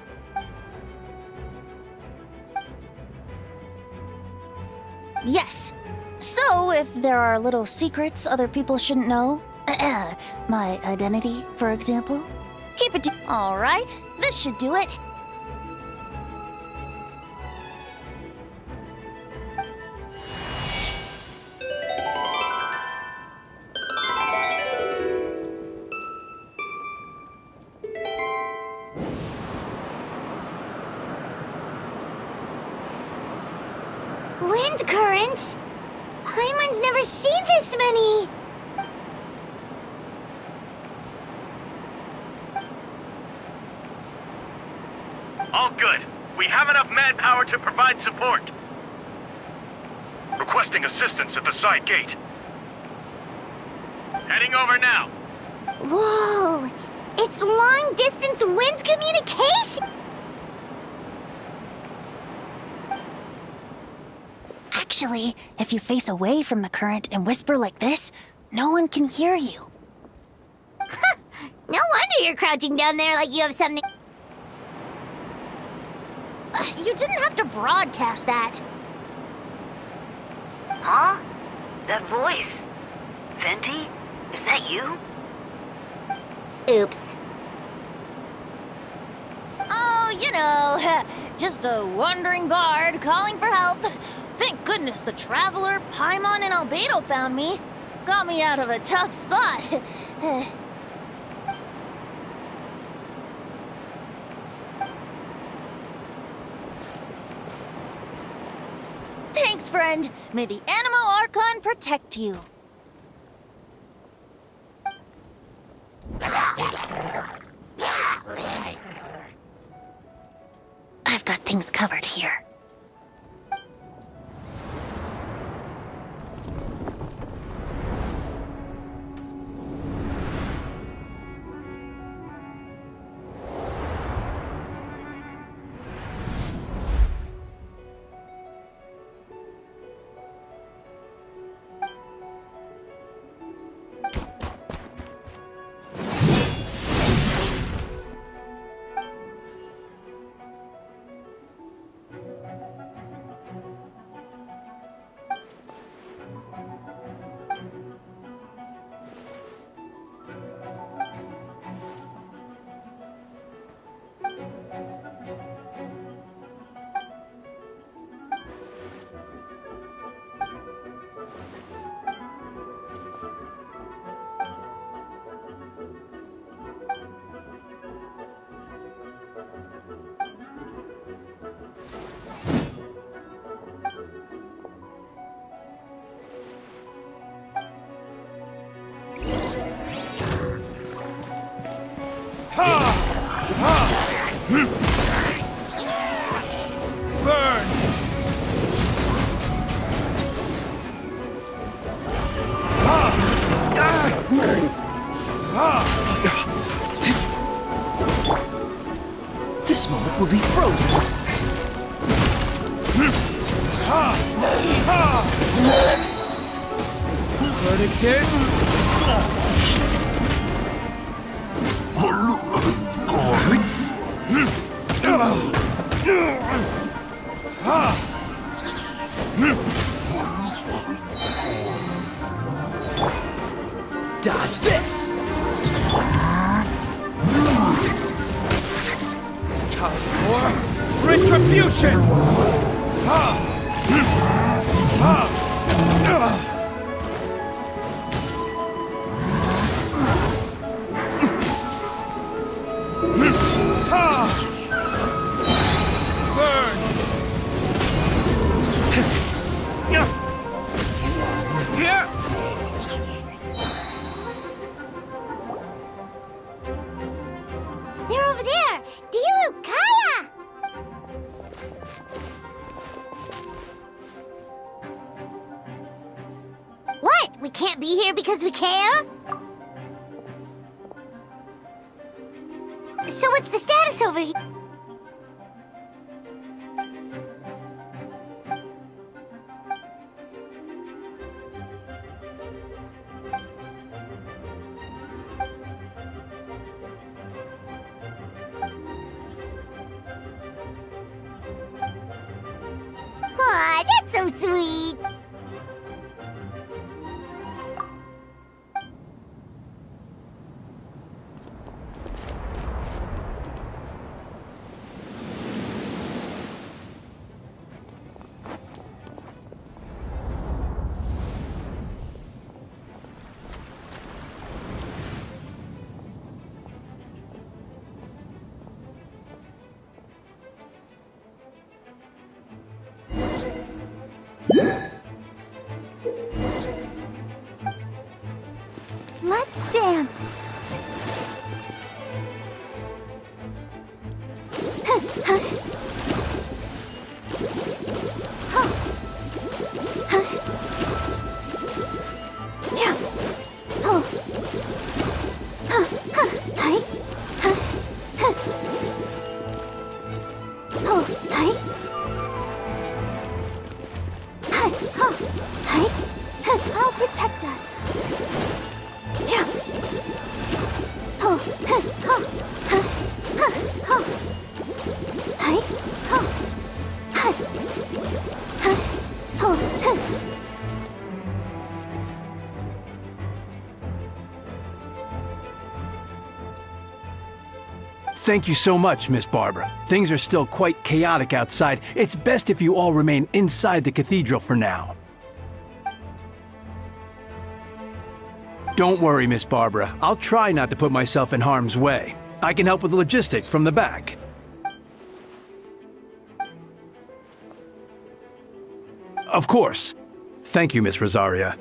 Yes. So, if there are little secrets other people shouldn't know, my identity, for example, keep it to— All right, this should do it. Wind currents? Paimon's never seen this many! All good. We have enough manpower to provide support. Requesting assistance at the side gate. Heading over now. Whoa! It's long-distance wind communication! Actually, if you face away from the current and whisper like this, no one can hear you. No wonder you're crouching down there like you have something— You didn't have to broadcast that. Huh? That voice. Venti? Is that you? Oops. Oh, you know, just a wandering bard calling for help. Thank goodness the Traveler, Paimon, and Albedo found me. Got me out of a tough spot. Thanks, friend. May the Animo Archon protect you. I've got things covered here. This moment will be frozen. Verdict is... Dodge this! Time for retribution! They're over there! Dilu, Kaya! What? We can't be here because we care? So what's the status over here? Aw, that's so sweet! Let's dance. I'll protect us. Thank you so much, Miss Barbara. Things are still quite chaotic outside. It's best if you all remain inside the cathedral for now. Don't worry, Miss Barbara. I'll try not to put myself in harm's way. I can help with the logistics from the back. Of course. Thank you, Miss Rosaria.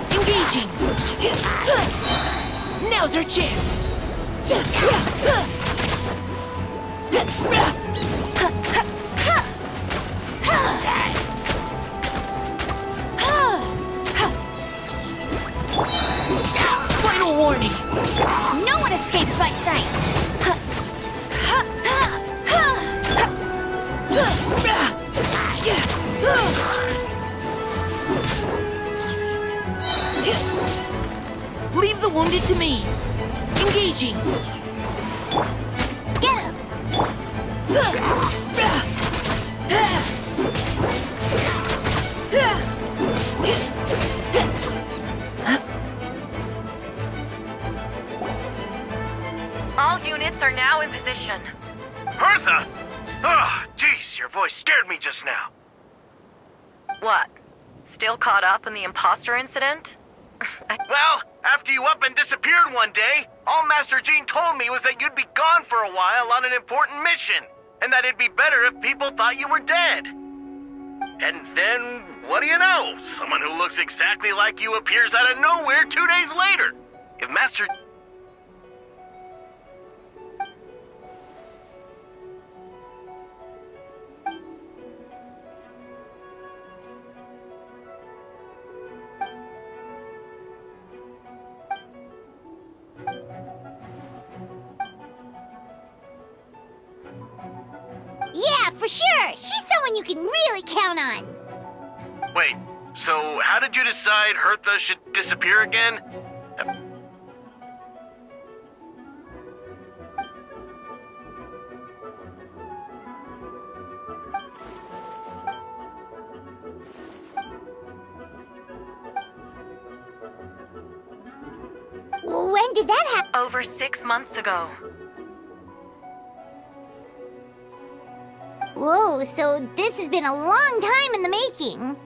Engaging. Now's our chance! Final warning! No one escapes my sights! Leave the wounded to me! Engaging! Get him! All units are now in position. Hertha! Oh, jeez, your voice scared me just now. What? Still caught up in the imposter incident? Well, after you up and disappeared one day, all Master Jean told me was that you'd be gone for a while on an important mission, and that it'd be better if people thought you were dead. And then, what do you know? Someone who looks exactly like you appears out of nowhere 2 days later. If Master... Yeah, for sure. She's someone you can really count on. Wait, so how did you decide Hertha should disappear again? When did that happen? Over 6 months ago. Whoa, so this has been a long time in the making.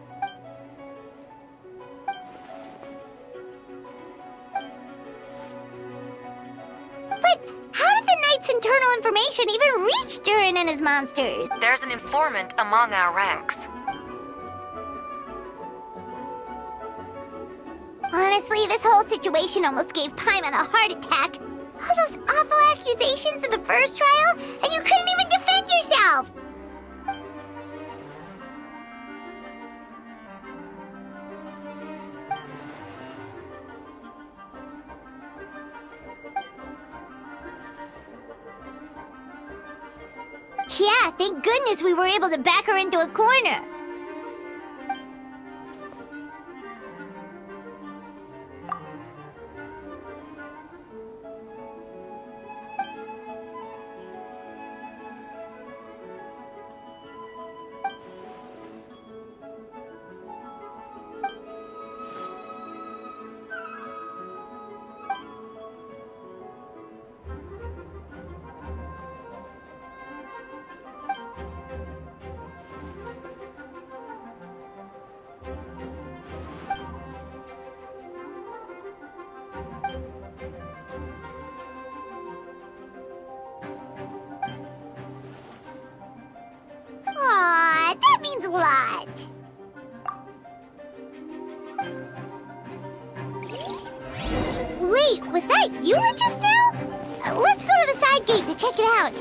But how did the Knight's internal information even reach Durin and his monsters? There's an informant among our ranks. Honestly, this whole situation almost gave Paimon a heart attack. All those awful accusations in the first trial, and you couldn't even defend yourself! Yeah, thank goodness we were able to back her into a corner. Aw, that means a lot. Wait, was that you just now? Let's go to the side gate to check it out.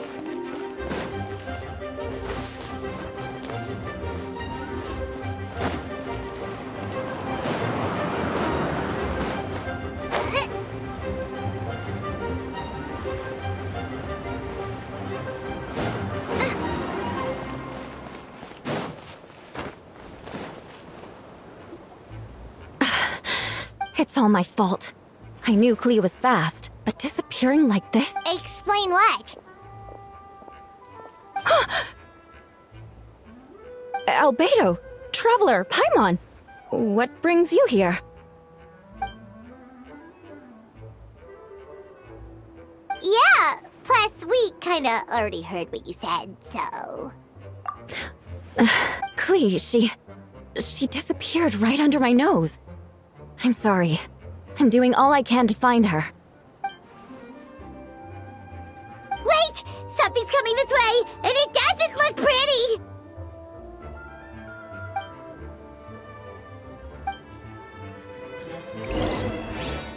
It's all my fault. I knew Clea was fast, but disappearing like this? Explain what? Albedo! Traveler! Paimon! What brings you here? Yeah, plus we kinda already heard what you said, so... Clea, she disappeared right under my nose. I'm sorry. I'm doing all I can to find her. Wait! Something's coming this way, and it doesn't look pretty!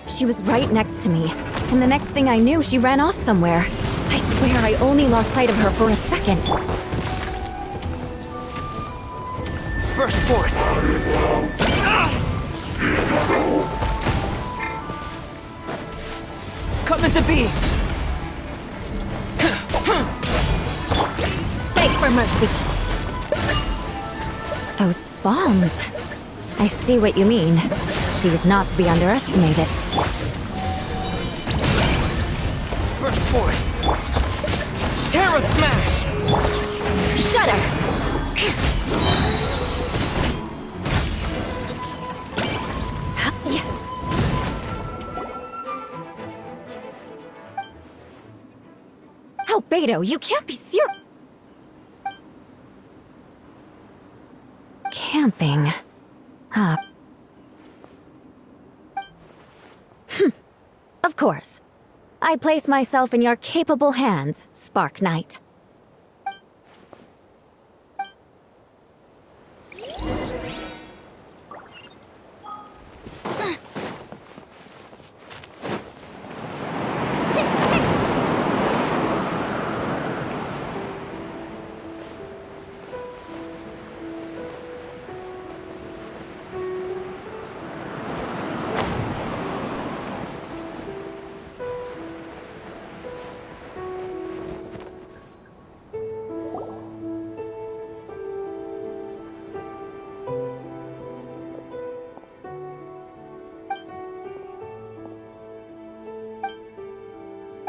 She was right next to me, And the next thing I knew, she ran off somewhere. I swear I only lost sight of her for a second. Burst forth. Come into being. Beg for mercy. Those bombs. I see what you mean. She is not to be underestimated. Burst forth. Terra smash. Shudder. Albedo, you can't be serious. Camping. Of course. I place myself in your capable hands, Spark Knight.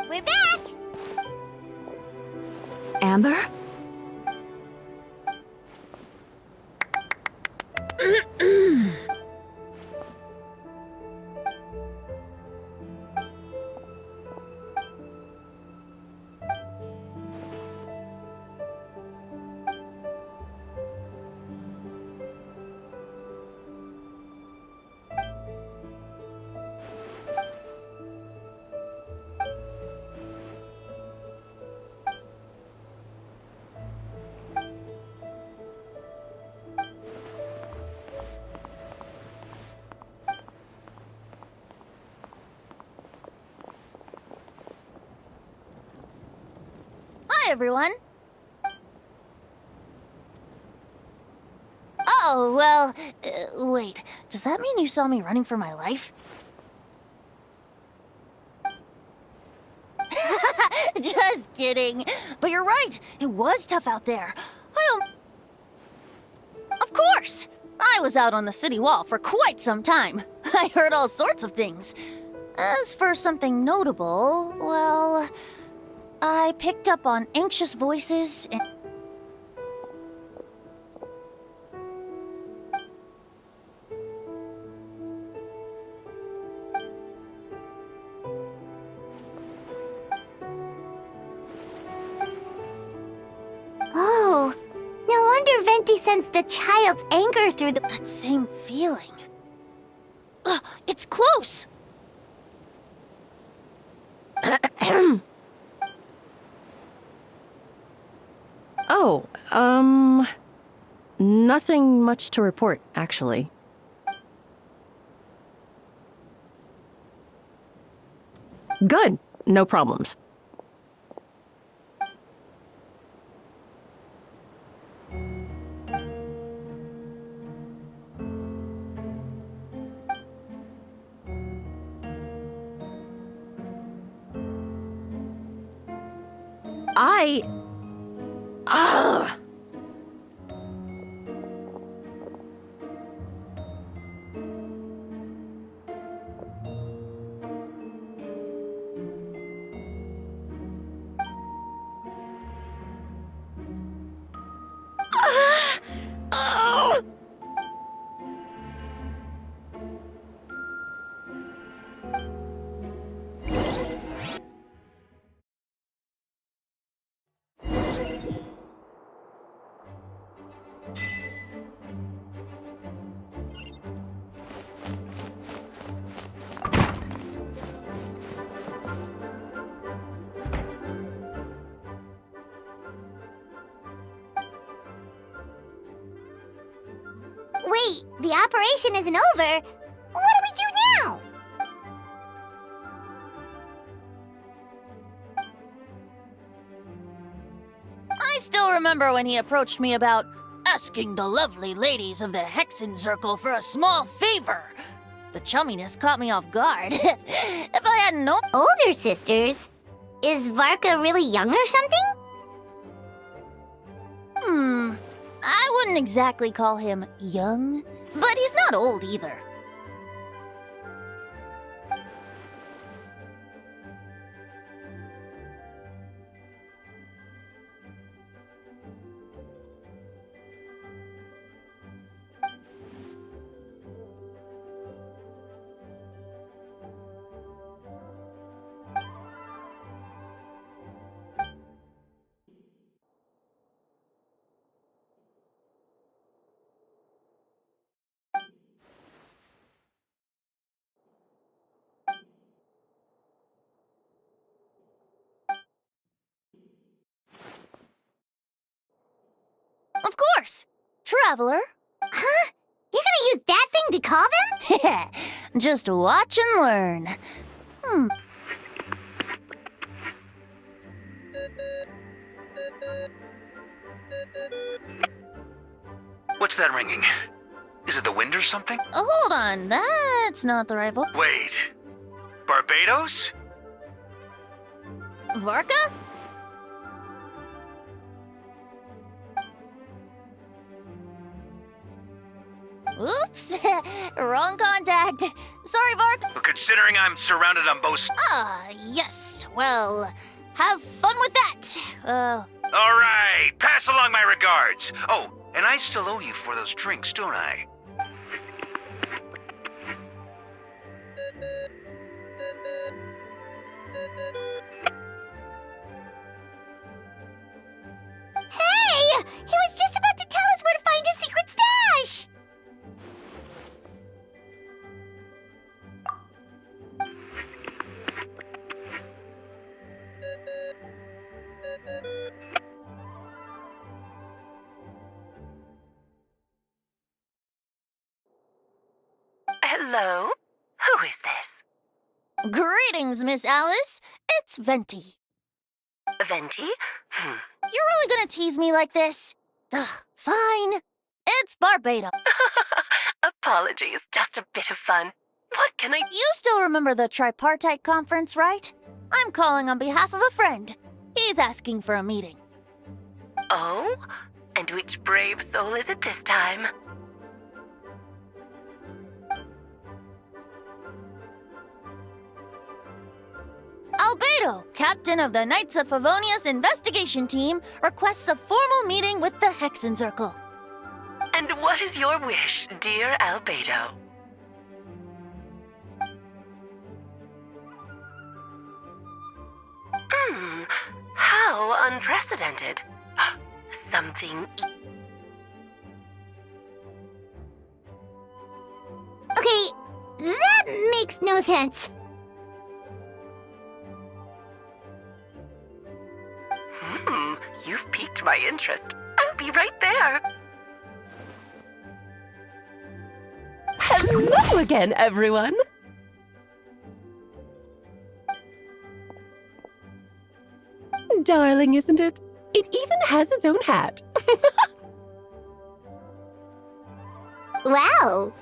We're back! Amber? Hi, everyone. Oh, well, wait. Does that mean you saw me running for my life? Just kidding. But you're right. It was tough out there. Of course! I was out on the city wall for quite some time. I heard all sorts of things. As for something notable, well, I picked up on anxious voices and... Oh, no wonder Venti sensed a child's anger through the... That same feeling. It's close! Oh, nothing much to report, actually. Good. No problems. Wait, the operation isn't over. What do we do now? still remember when he approached me about asking the lovely ladies of the Hexen Circle for a small favor. The chumminess caught me off guard. If I hadn't known... Older sisters? Is Varka really young or something? I wouldn't exactly call him young, but he's not old either. Of course! Traveler. Huh? You're gonna use that thing to call them? Just watch and learn. What's that ringing? Is it the wind or something? Hold on, that's not the rival. Wait. Barbados? Varka? Oops, wrong contact. Sorry, Vark. Considering I'm surrounded on both... Yes. Well, have fun with that. All right, pass along my regards. Oh, and I still owe you for those drinks, don't I? Hey! He was just about to tell us where to find his secret stash! Hello? Who is this? Greetings, Miss Alice. It's Venti. Venti? You're really gonna tease me like this? Fine. It's Barbados. Apologies, just a bit of fun. What can I... You still remember the tripartite conference, right? I'm calling on behalf of a friend. He's asking for a meeting. Oh? And which brave soul is it this time? Albedo, captain of the Knights of Favonia's investigation team, requests a formal meeting with the Hexen Circle. And what is your wish, dear Albedo? How unprecedented. Something... Okay, that makes no sense. You've piqued my interest. I'll be right there. Hello again, everyone. Darling, isn't it? It even has its own hat. Wow.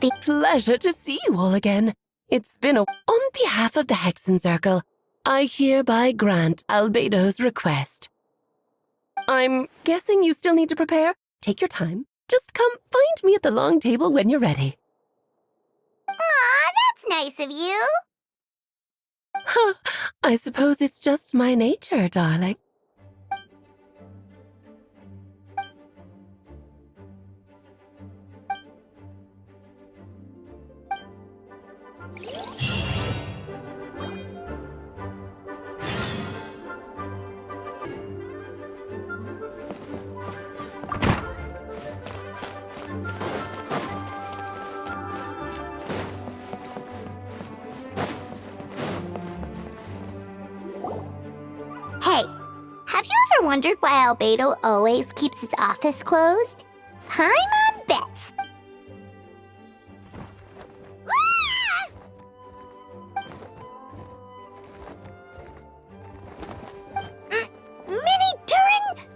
The pleasure to see you all again. It's been a... On behalf of the Hexen Circle, I hereby grant Albedo's request. I'm guessing you still need to prepare? Take your time. Just come find me at the long table when you're ready. Aw, that's nice of you. Huh, I suppose it's just my nature, darling. Hey, have you ever wondered why Albedo always keeps his office closed? Paimon bets. Mini Turin?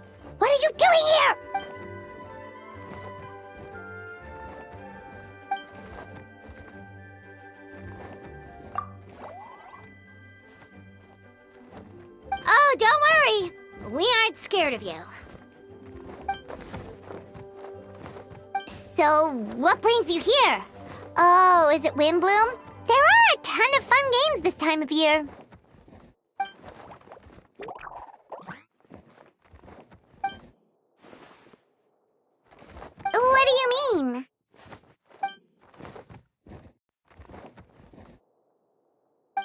Oh, don't worry. We aren't scared of you. So, what brings you here? Oh, is it Windbloom? There are a ton of fun games this time of year. What do you mean?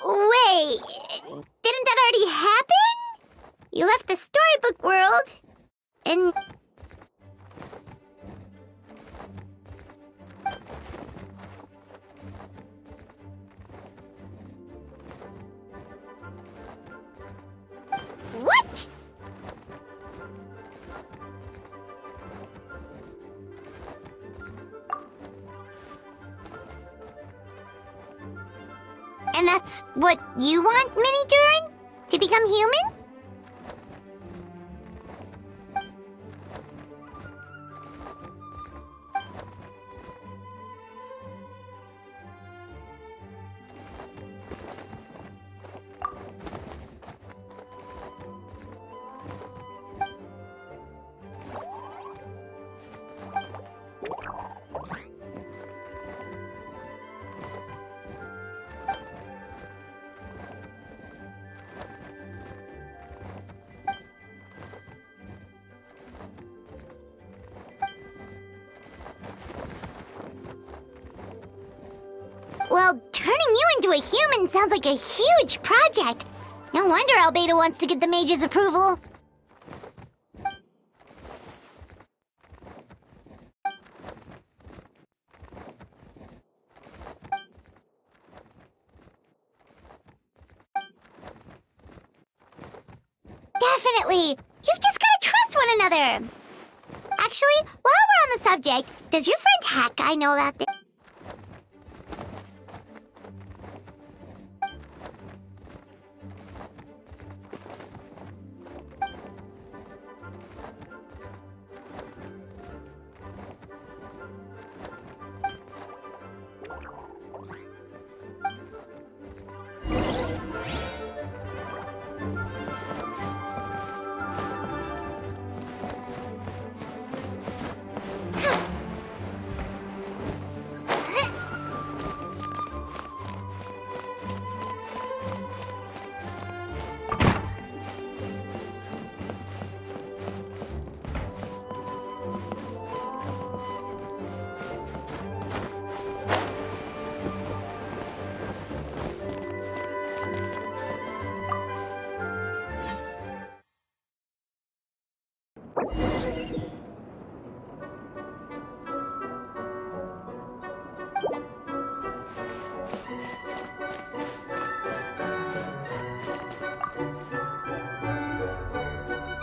Wait, didn't that already happen? You left the storybook world, and... What? And that's what you want, Mini Durin? To become human? Well, turning you into a human sounds like a huge project. No wonder Albedo wants to get the mage's approval. Definitely! You've just gotta trust one another! Actually, while we're on the subject, does your friend Hack Guy know about this?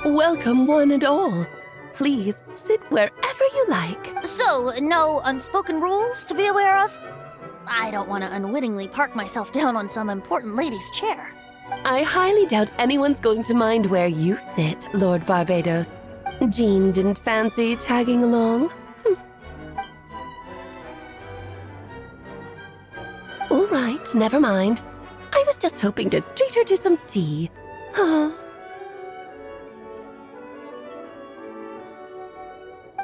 Welcome, one and all. Please sit wherever you like. So, no unspoken rules to be aware of? I don't want to unwittingly park myself down on some important lady's chair. I highly doubt anyone's going to mind where you sit, Lord Barbados. Jean didn't fancy tagging along? All right, never mind. I was just hoping to treat her to some tea.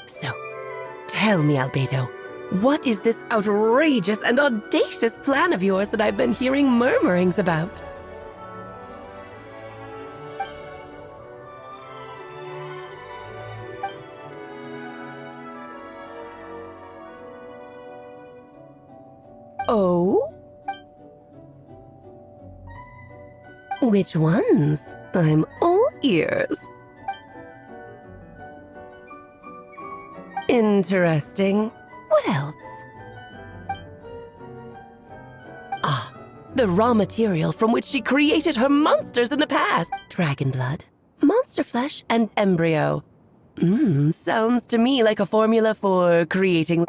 So, tell me, Albedo, what is this outrageous and audacious plan of yours that I've been hearing murmurings about? Oh? Which ones? I'm all ears. Interesting. What else? Ah, the raw material from which she created her monsters in the past. Dragon blood, monster flesh, and embryo. Sounds to me like a formula for creating...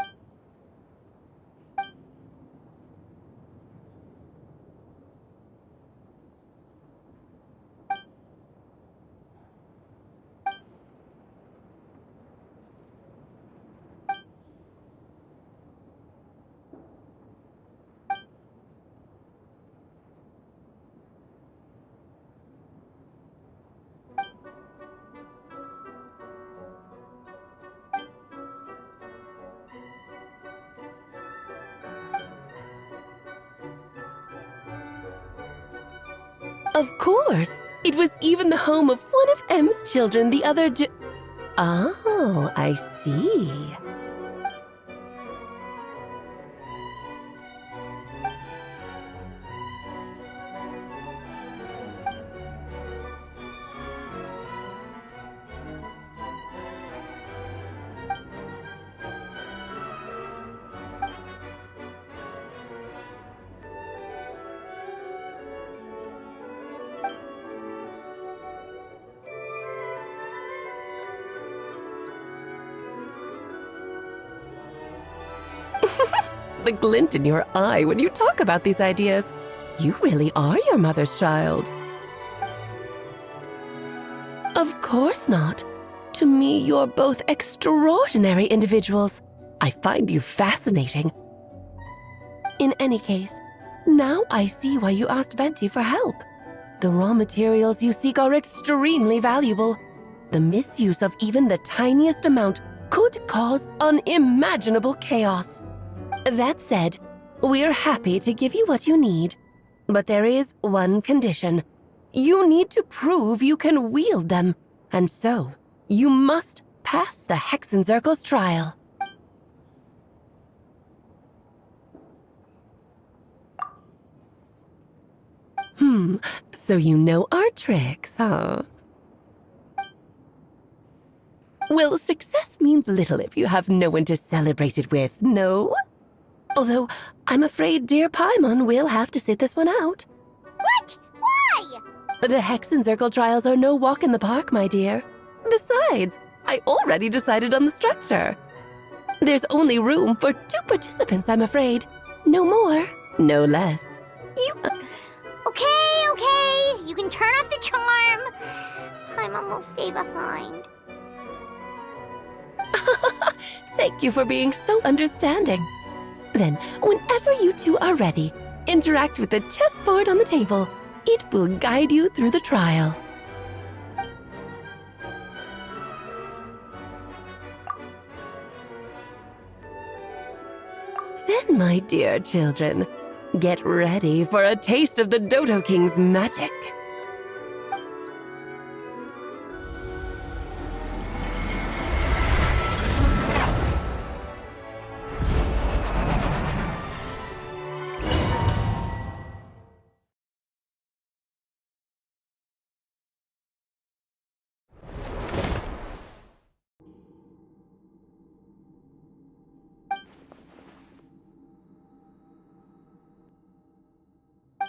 Of course. It was even the home of one of M's children the other Oh, I see. The glint in your eye when you talk about these ideas. You really are your mother's child. Of course not. To me, you're both extraordinary individuals. I find you fascinating. In any case, now I see why you asked Venti for help. The raw materials you seek are extremely valuable. The misuse of even the tiniest amount could cause unimaginable chaos. That said, we're happy to give you what you need. But there is one condition. You need to prove you can wield them. And so, you must pass the Hexencircle's trial. So you know our tricks, huh? Well, success means little if you have no one to celebrate it with, no? Although, I'm afraid dear Paimon will have to sit this one out. What? Why? The Hexencircle trials are no walk in the park, my dear. Besides, I already decided on the structure. There's only room for 2 participants, I'm afraid. No more, no less. Okay. You can turn off the charm. Paimon will stay behind. Thank you for being so understanding. Then, whenever you two are ready, interact with the chessboard on the table. It will guide you through the trial. Then, my dear children, get ready for a taste of the Dodo King's magic.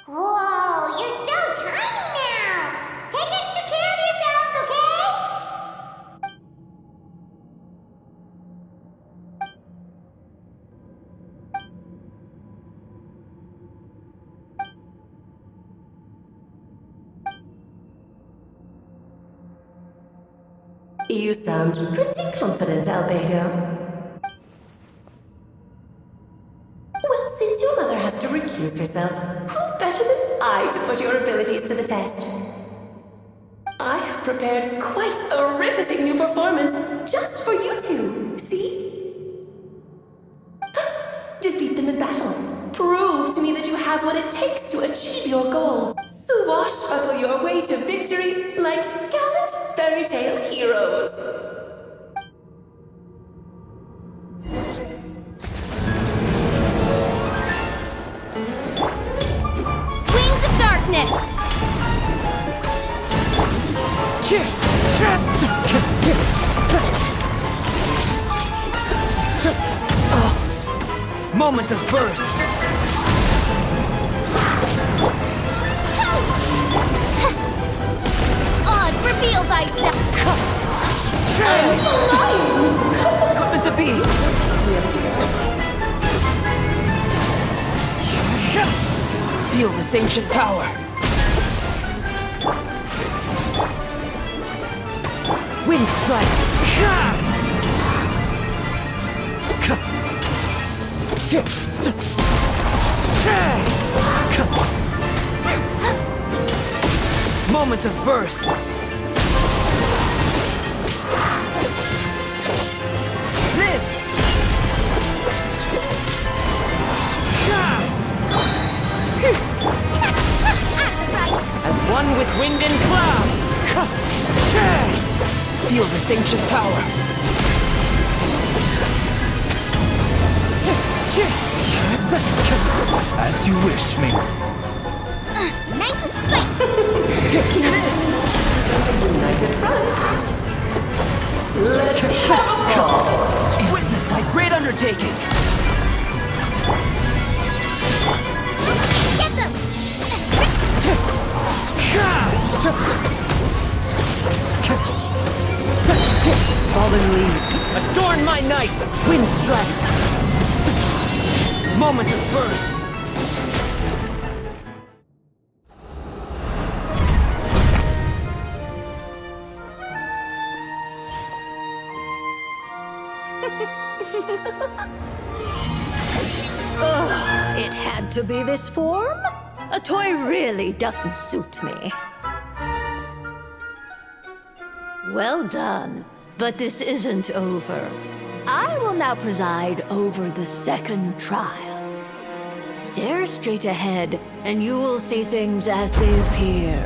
Whoa, you're so tiny now! Take extra care of yourselves, okay? You sound pretty confident, Albedo. Well, since your mother has to recuse herself, who better than I to put your abilities to the test? I have prepared quite a riveting new performance just for you two. See? Defeat them in battle. Prove to me that you have what it takes to achieve your goal. Swashbuckle your way to victory like gallant fairy tale heroes. Wings of darkness! Moment of birth! Oz, reveal thyself! I'm flying! Coming to be! Feel this ancient power! Wind strike! Moment of birth! Live! As one One with wind and cloud! Feel this ancient power! As you wish, Ming. Nice and spicy! Nice and front! Let's go! Witness my great undertaking! Get them! Fallen leaves, adorn my night! Wind strike! Moment of birth! It had to be this form? A toy really doesn't suit me. Well done, but this isn't over. I will now preside over the second trial. Stare straight ahead, and you will see things as they appear.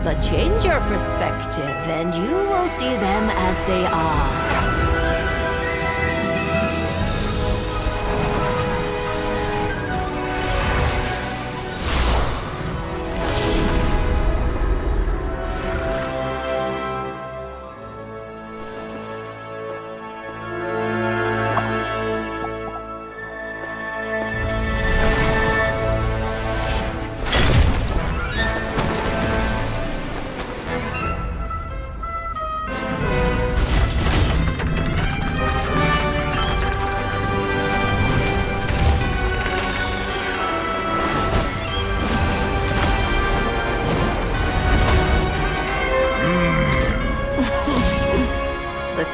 But change your perspective, and you will see them as they are.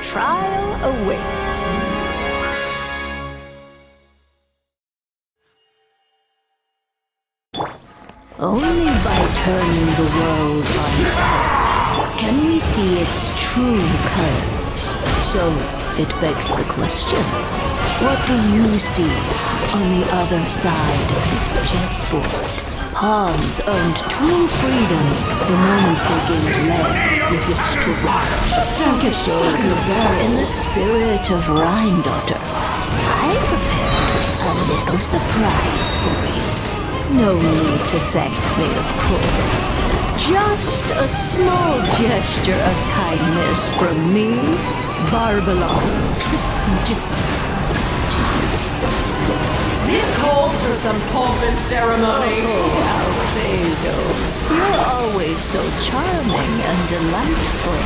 Trial awaits. Only by turning the world on its head can we see its true colors. So it begs the question, what do you see on the other side of this chessboard? Pawns earned true freedom the moment they gained legs with which to walk. Take a shoulder in the spirit of Rhine-daughter. I prepared a little surprise for you. No need to thank me, of course. Just a small gesture of kindness from me, Barbalon Trismegistus. This calls for some pomp and ceremony. Oh, Albedo, you're always so charming and delightful.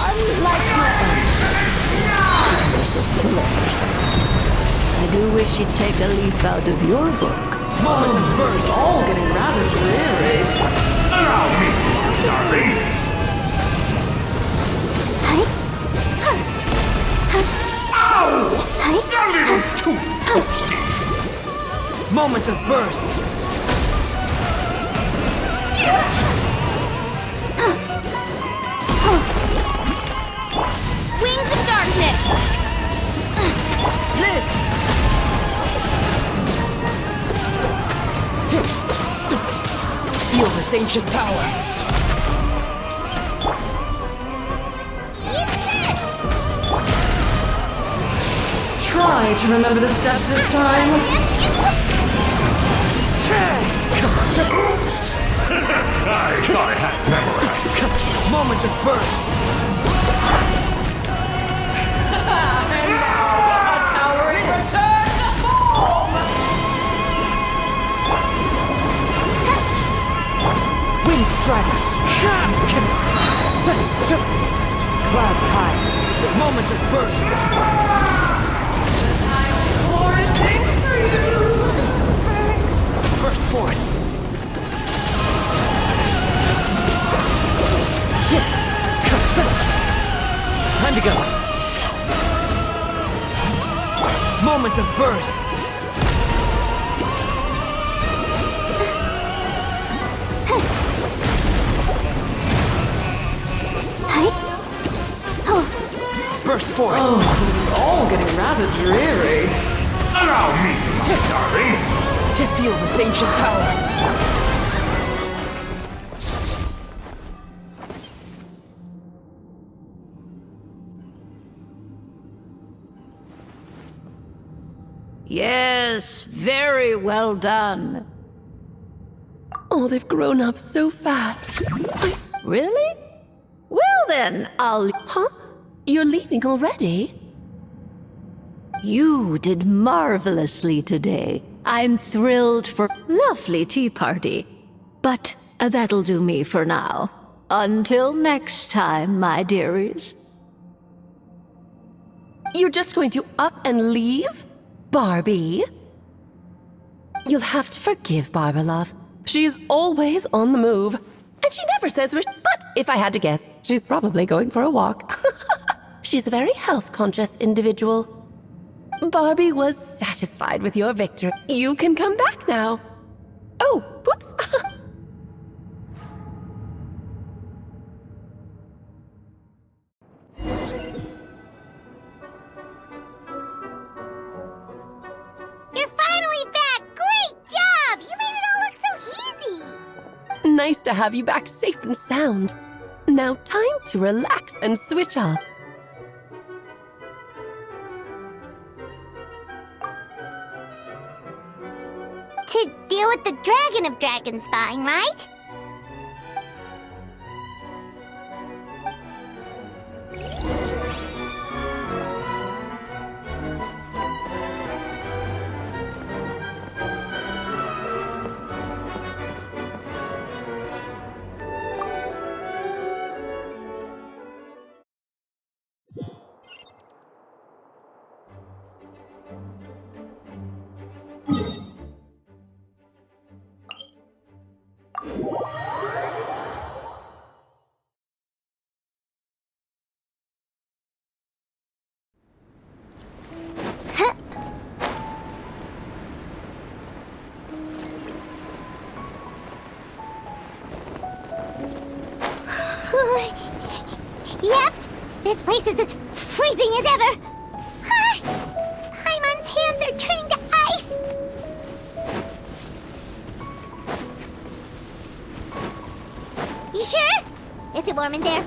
Unlike my own she can be so full of herself. I do wish she'd take a leaf out of your book. Moments of birth, all getting rather dreary. Allow me, darling. Ow! A little too toasty. Moments of birth. Wings of darkness! Live! Feel this ancient power. Try to remember the steps this time. Oops! I thought I had memorized. Moments of birth. And now, a towering return to form! Wind strider. Clouds high. The moments of birth. Mora sings for you. Burst forth. Time to go. Moments of birth. Burst forth. Oh, this is all getting rather dreary. Allow me, darling. To feel this ancient power. Yes, very well done. Oh, they've grown up so fast. Really? Well then, I'll... Huh? You're leaving already? You did marvelously today. I'm thrilled for lovely tea party. But that'll do me for now. Until next time, my dearies. You're just going to up and leave? Barbie? You'll have to forgive Barbara, love. She's always on the move. And she never says which, but if I had to guess, she's probably going for a walk. She's a very health-conscious individual. Barbie was satisfied with your victory. You can come back now. Oh, whoops. You're finally back! Great job! You made it all look so easy! Nice to have you back safe and sound. Now time to relax and switch off. To deal with the dragon of Dragonspine, right? Yep, this place is as freezing as ever. Paimon's hands are turning to ice. You sure? Is it warm in there?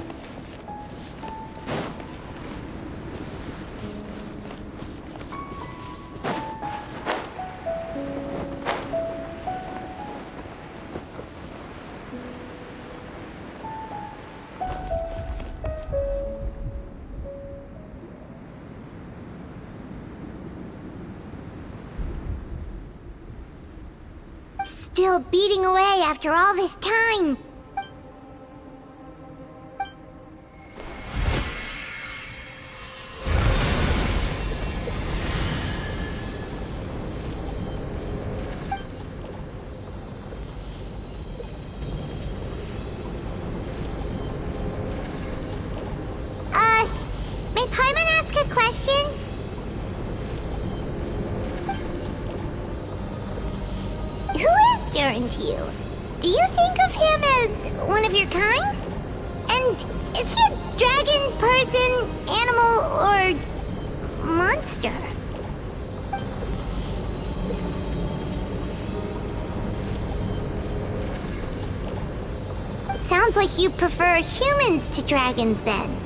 Still beating away after all this time. May Paimon ask a question? Who is Durin to you? Do you think of him as one of your kind? And is he a dragon, person, animal, or monster? Sounds like you prefer humans to dragons then.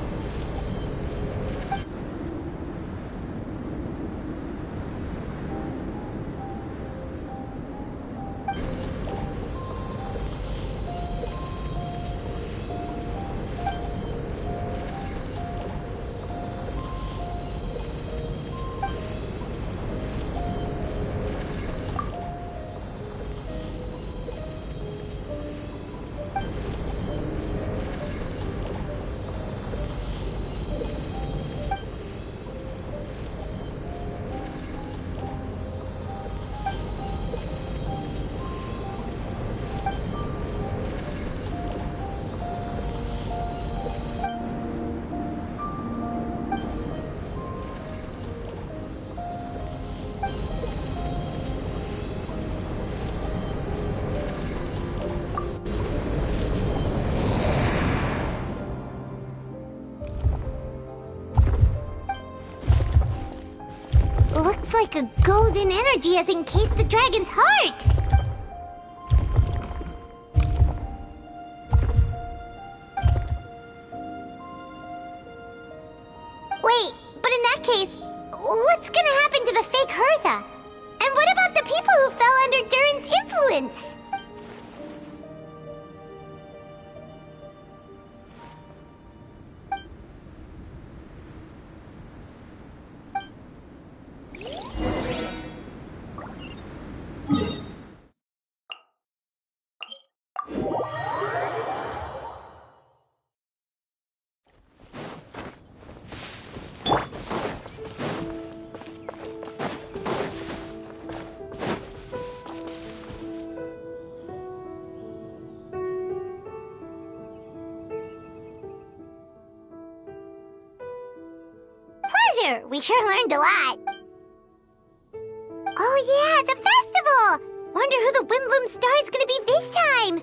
Looks like a golden energy has encased the dragon's heart. Wait, but in that case, what's gonna happen to the fake Hertha? the people who fell under Durin's influence. Pleasure! We sure learned a lot. Oh yeah, the festival! Wonder who the Windbloom Star is gonna be this time?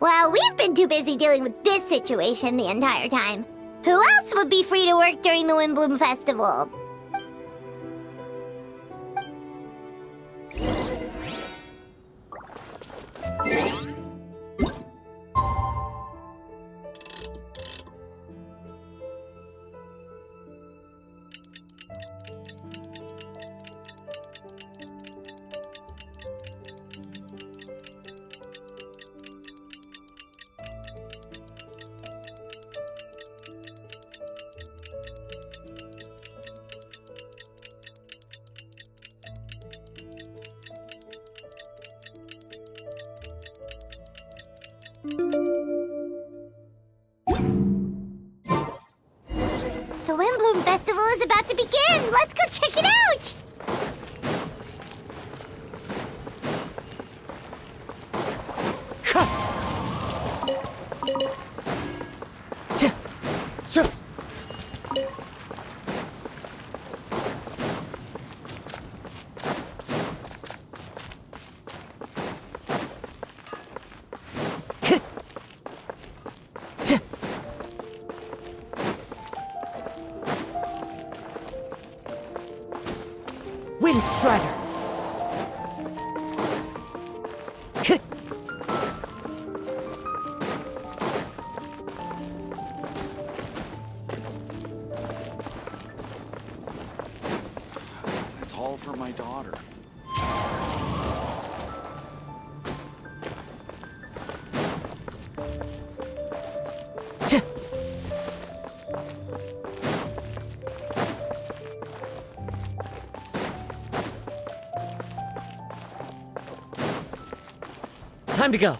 Well, we've been too busy dealing with this situation the entire time. Who else would be free to work during the Windbloom Festival? The Windbloom Festival is about to begin! Let's go check it out! Windstrider! That's all for my daughter. Time to go.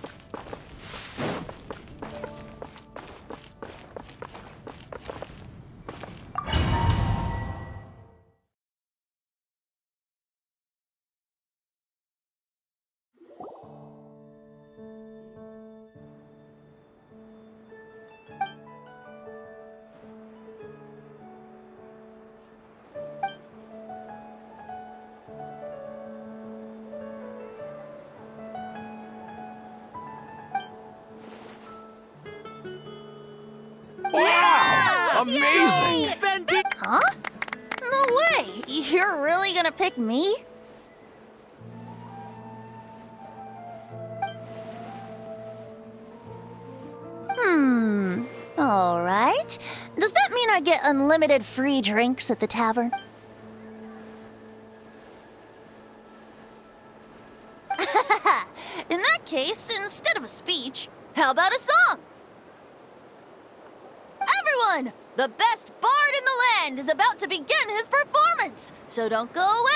Amazing! Huh? No way! You're really gonna pick me? Alright. Does that mean I get unlimited free drinks at the tavern? In that case, instead of a speech, how about a song? Everyone! The best bard in the land is about to begin his performance, so don't go away!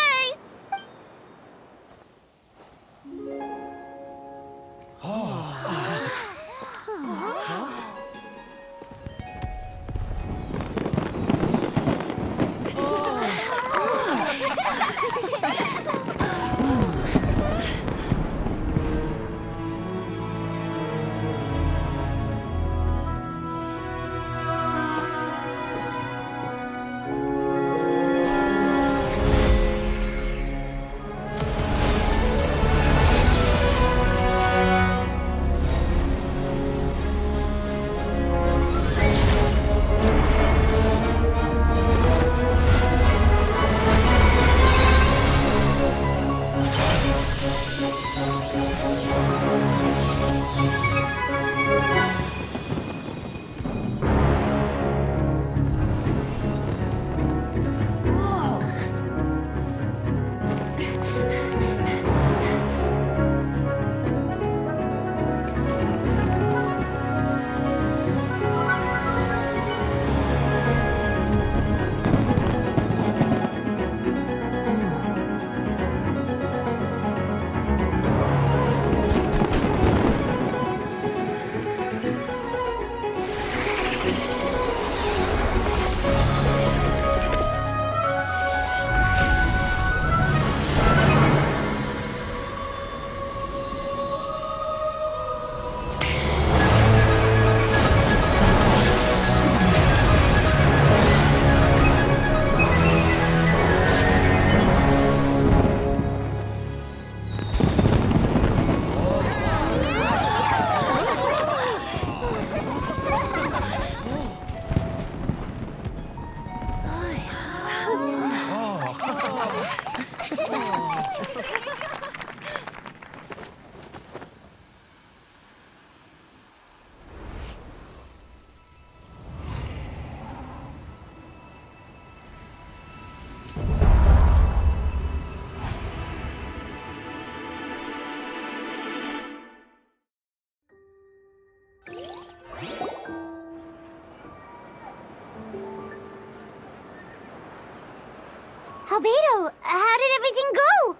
Albedo, how did everything go?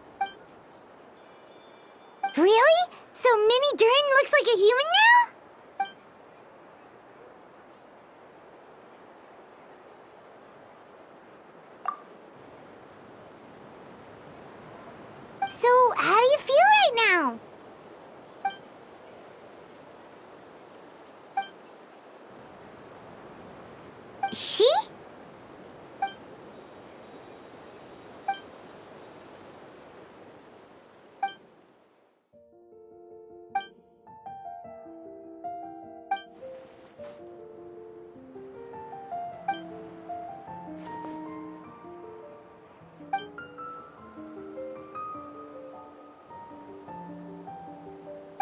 Really? So Mini Durin looks like a human now? So, how do you feel right now? She?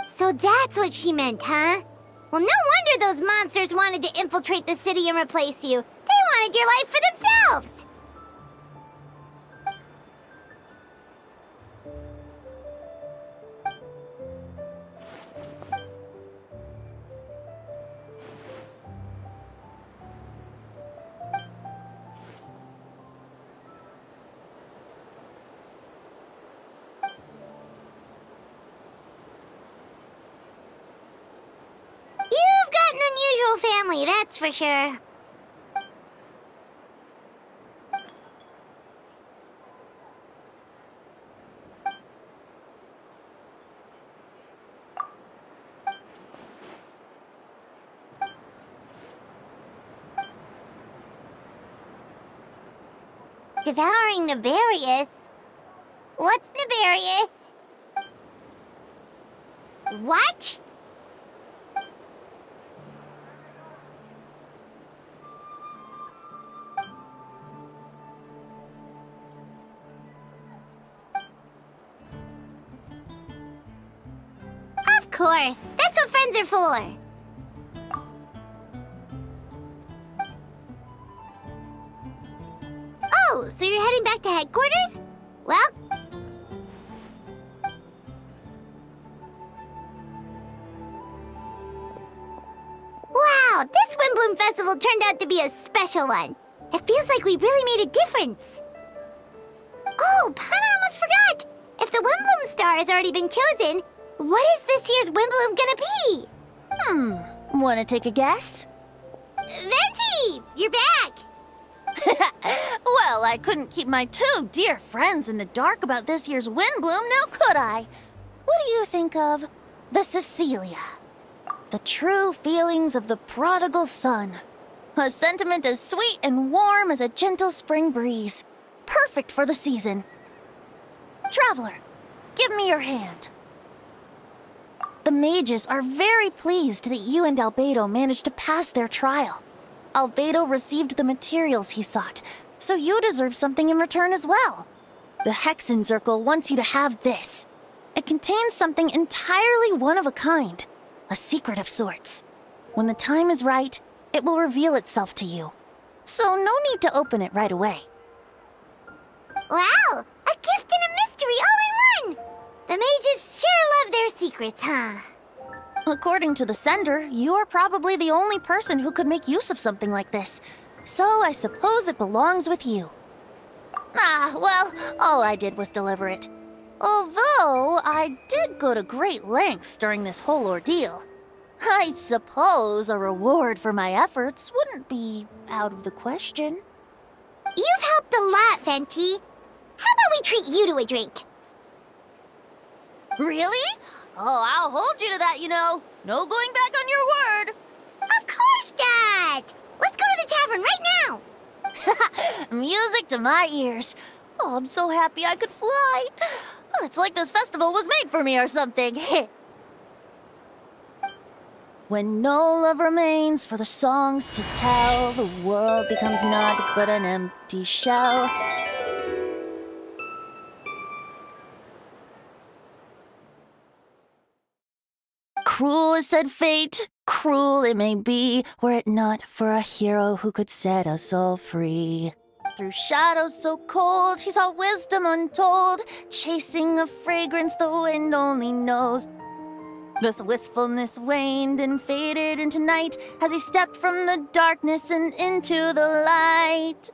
So that's what she meant, huh? Well, no wonder those monsters wanted to infiltrate the city and replace you. They wanted your life for themselves! You've got an unusual family, that's for sure. Devouring Nefarious? What's Nefarious? What? Of course, that's what friends are for. Oh, so you're heading back to headquarters? Well... Wow, this Windbloom Festival turned out to be a special one. It feels like we really made a difference. Oh, Paimon almost forgot! If the Windbloom star has already been chosen, what is this year's Windbloom gonna be? Wanna take a guess? Venti! You're back! Well, I couldn't keep my two dear friends in the dark about this year's Windbloom, now could I? What do you think of the Cecilia? The true feelings of the prodigal son. A sentiment as sweet and warm as a gentle spring breeze. Perfect for the season. Traveler, give me your hand. The mages are very pleased that you and Albedo managed to pass their trial. Albedo received the materials he sought, so you deserve something in return as well. The Hexen Circle wants you to have this. It contains something entirely one of a kind, a secret of sorts. When the time is right, it will reveal itself to you. So no need to open it right away. Wow, a gift and a mystery all in one! The mages sure love their secrets, huh? According to the sender, you are probably the only person who could make use of something like this. So I suppose it belongs with you. Well, all I did was deliver it. Although I did go to great lengths during this whole ordeal. I suppose a reward for my efforts wouldn't be out of the question. You've helped a lot, Venti. How about we treat you to a drink? Really? Oh, I'll hold you to that, you know. No going back on your word. Of course not! Let's go to the tavern right now! Music to my ears. Oh, I'm so happy I could fly. Oh, it's like this festival was made for me or something. When no love remains for the songs to tell, the world becomes naught but an empty shell. Cruel is said fate, cruel it may be, were it not for a hero who could set us all free. Through shadows so cold, he saw wisdom untold, chasing a fragrance the wind only knows. This wistfulness waned and faded into night as he stepped from the darkness and into the light.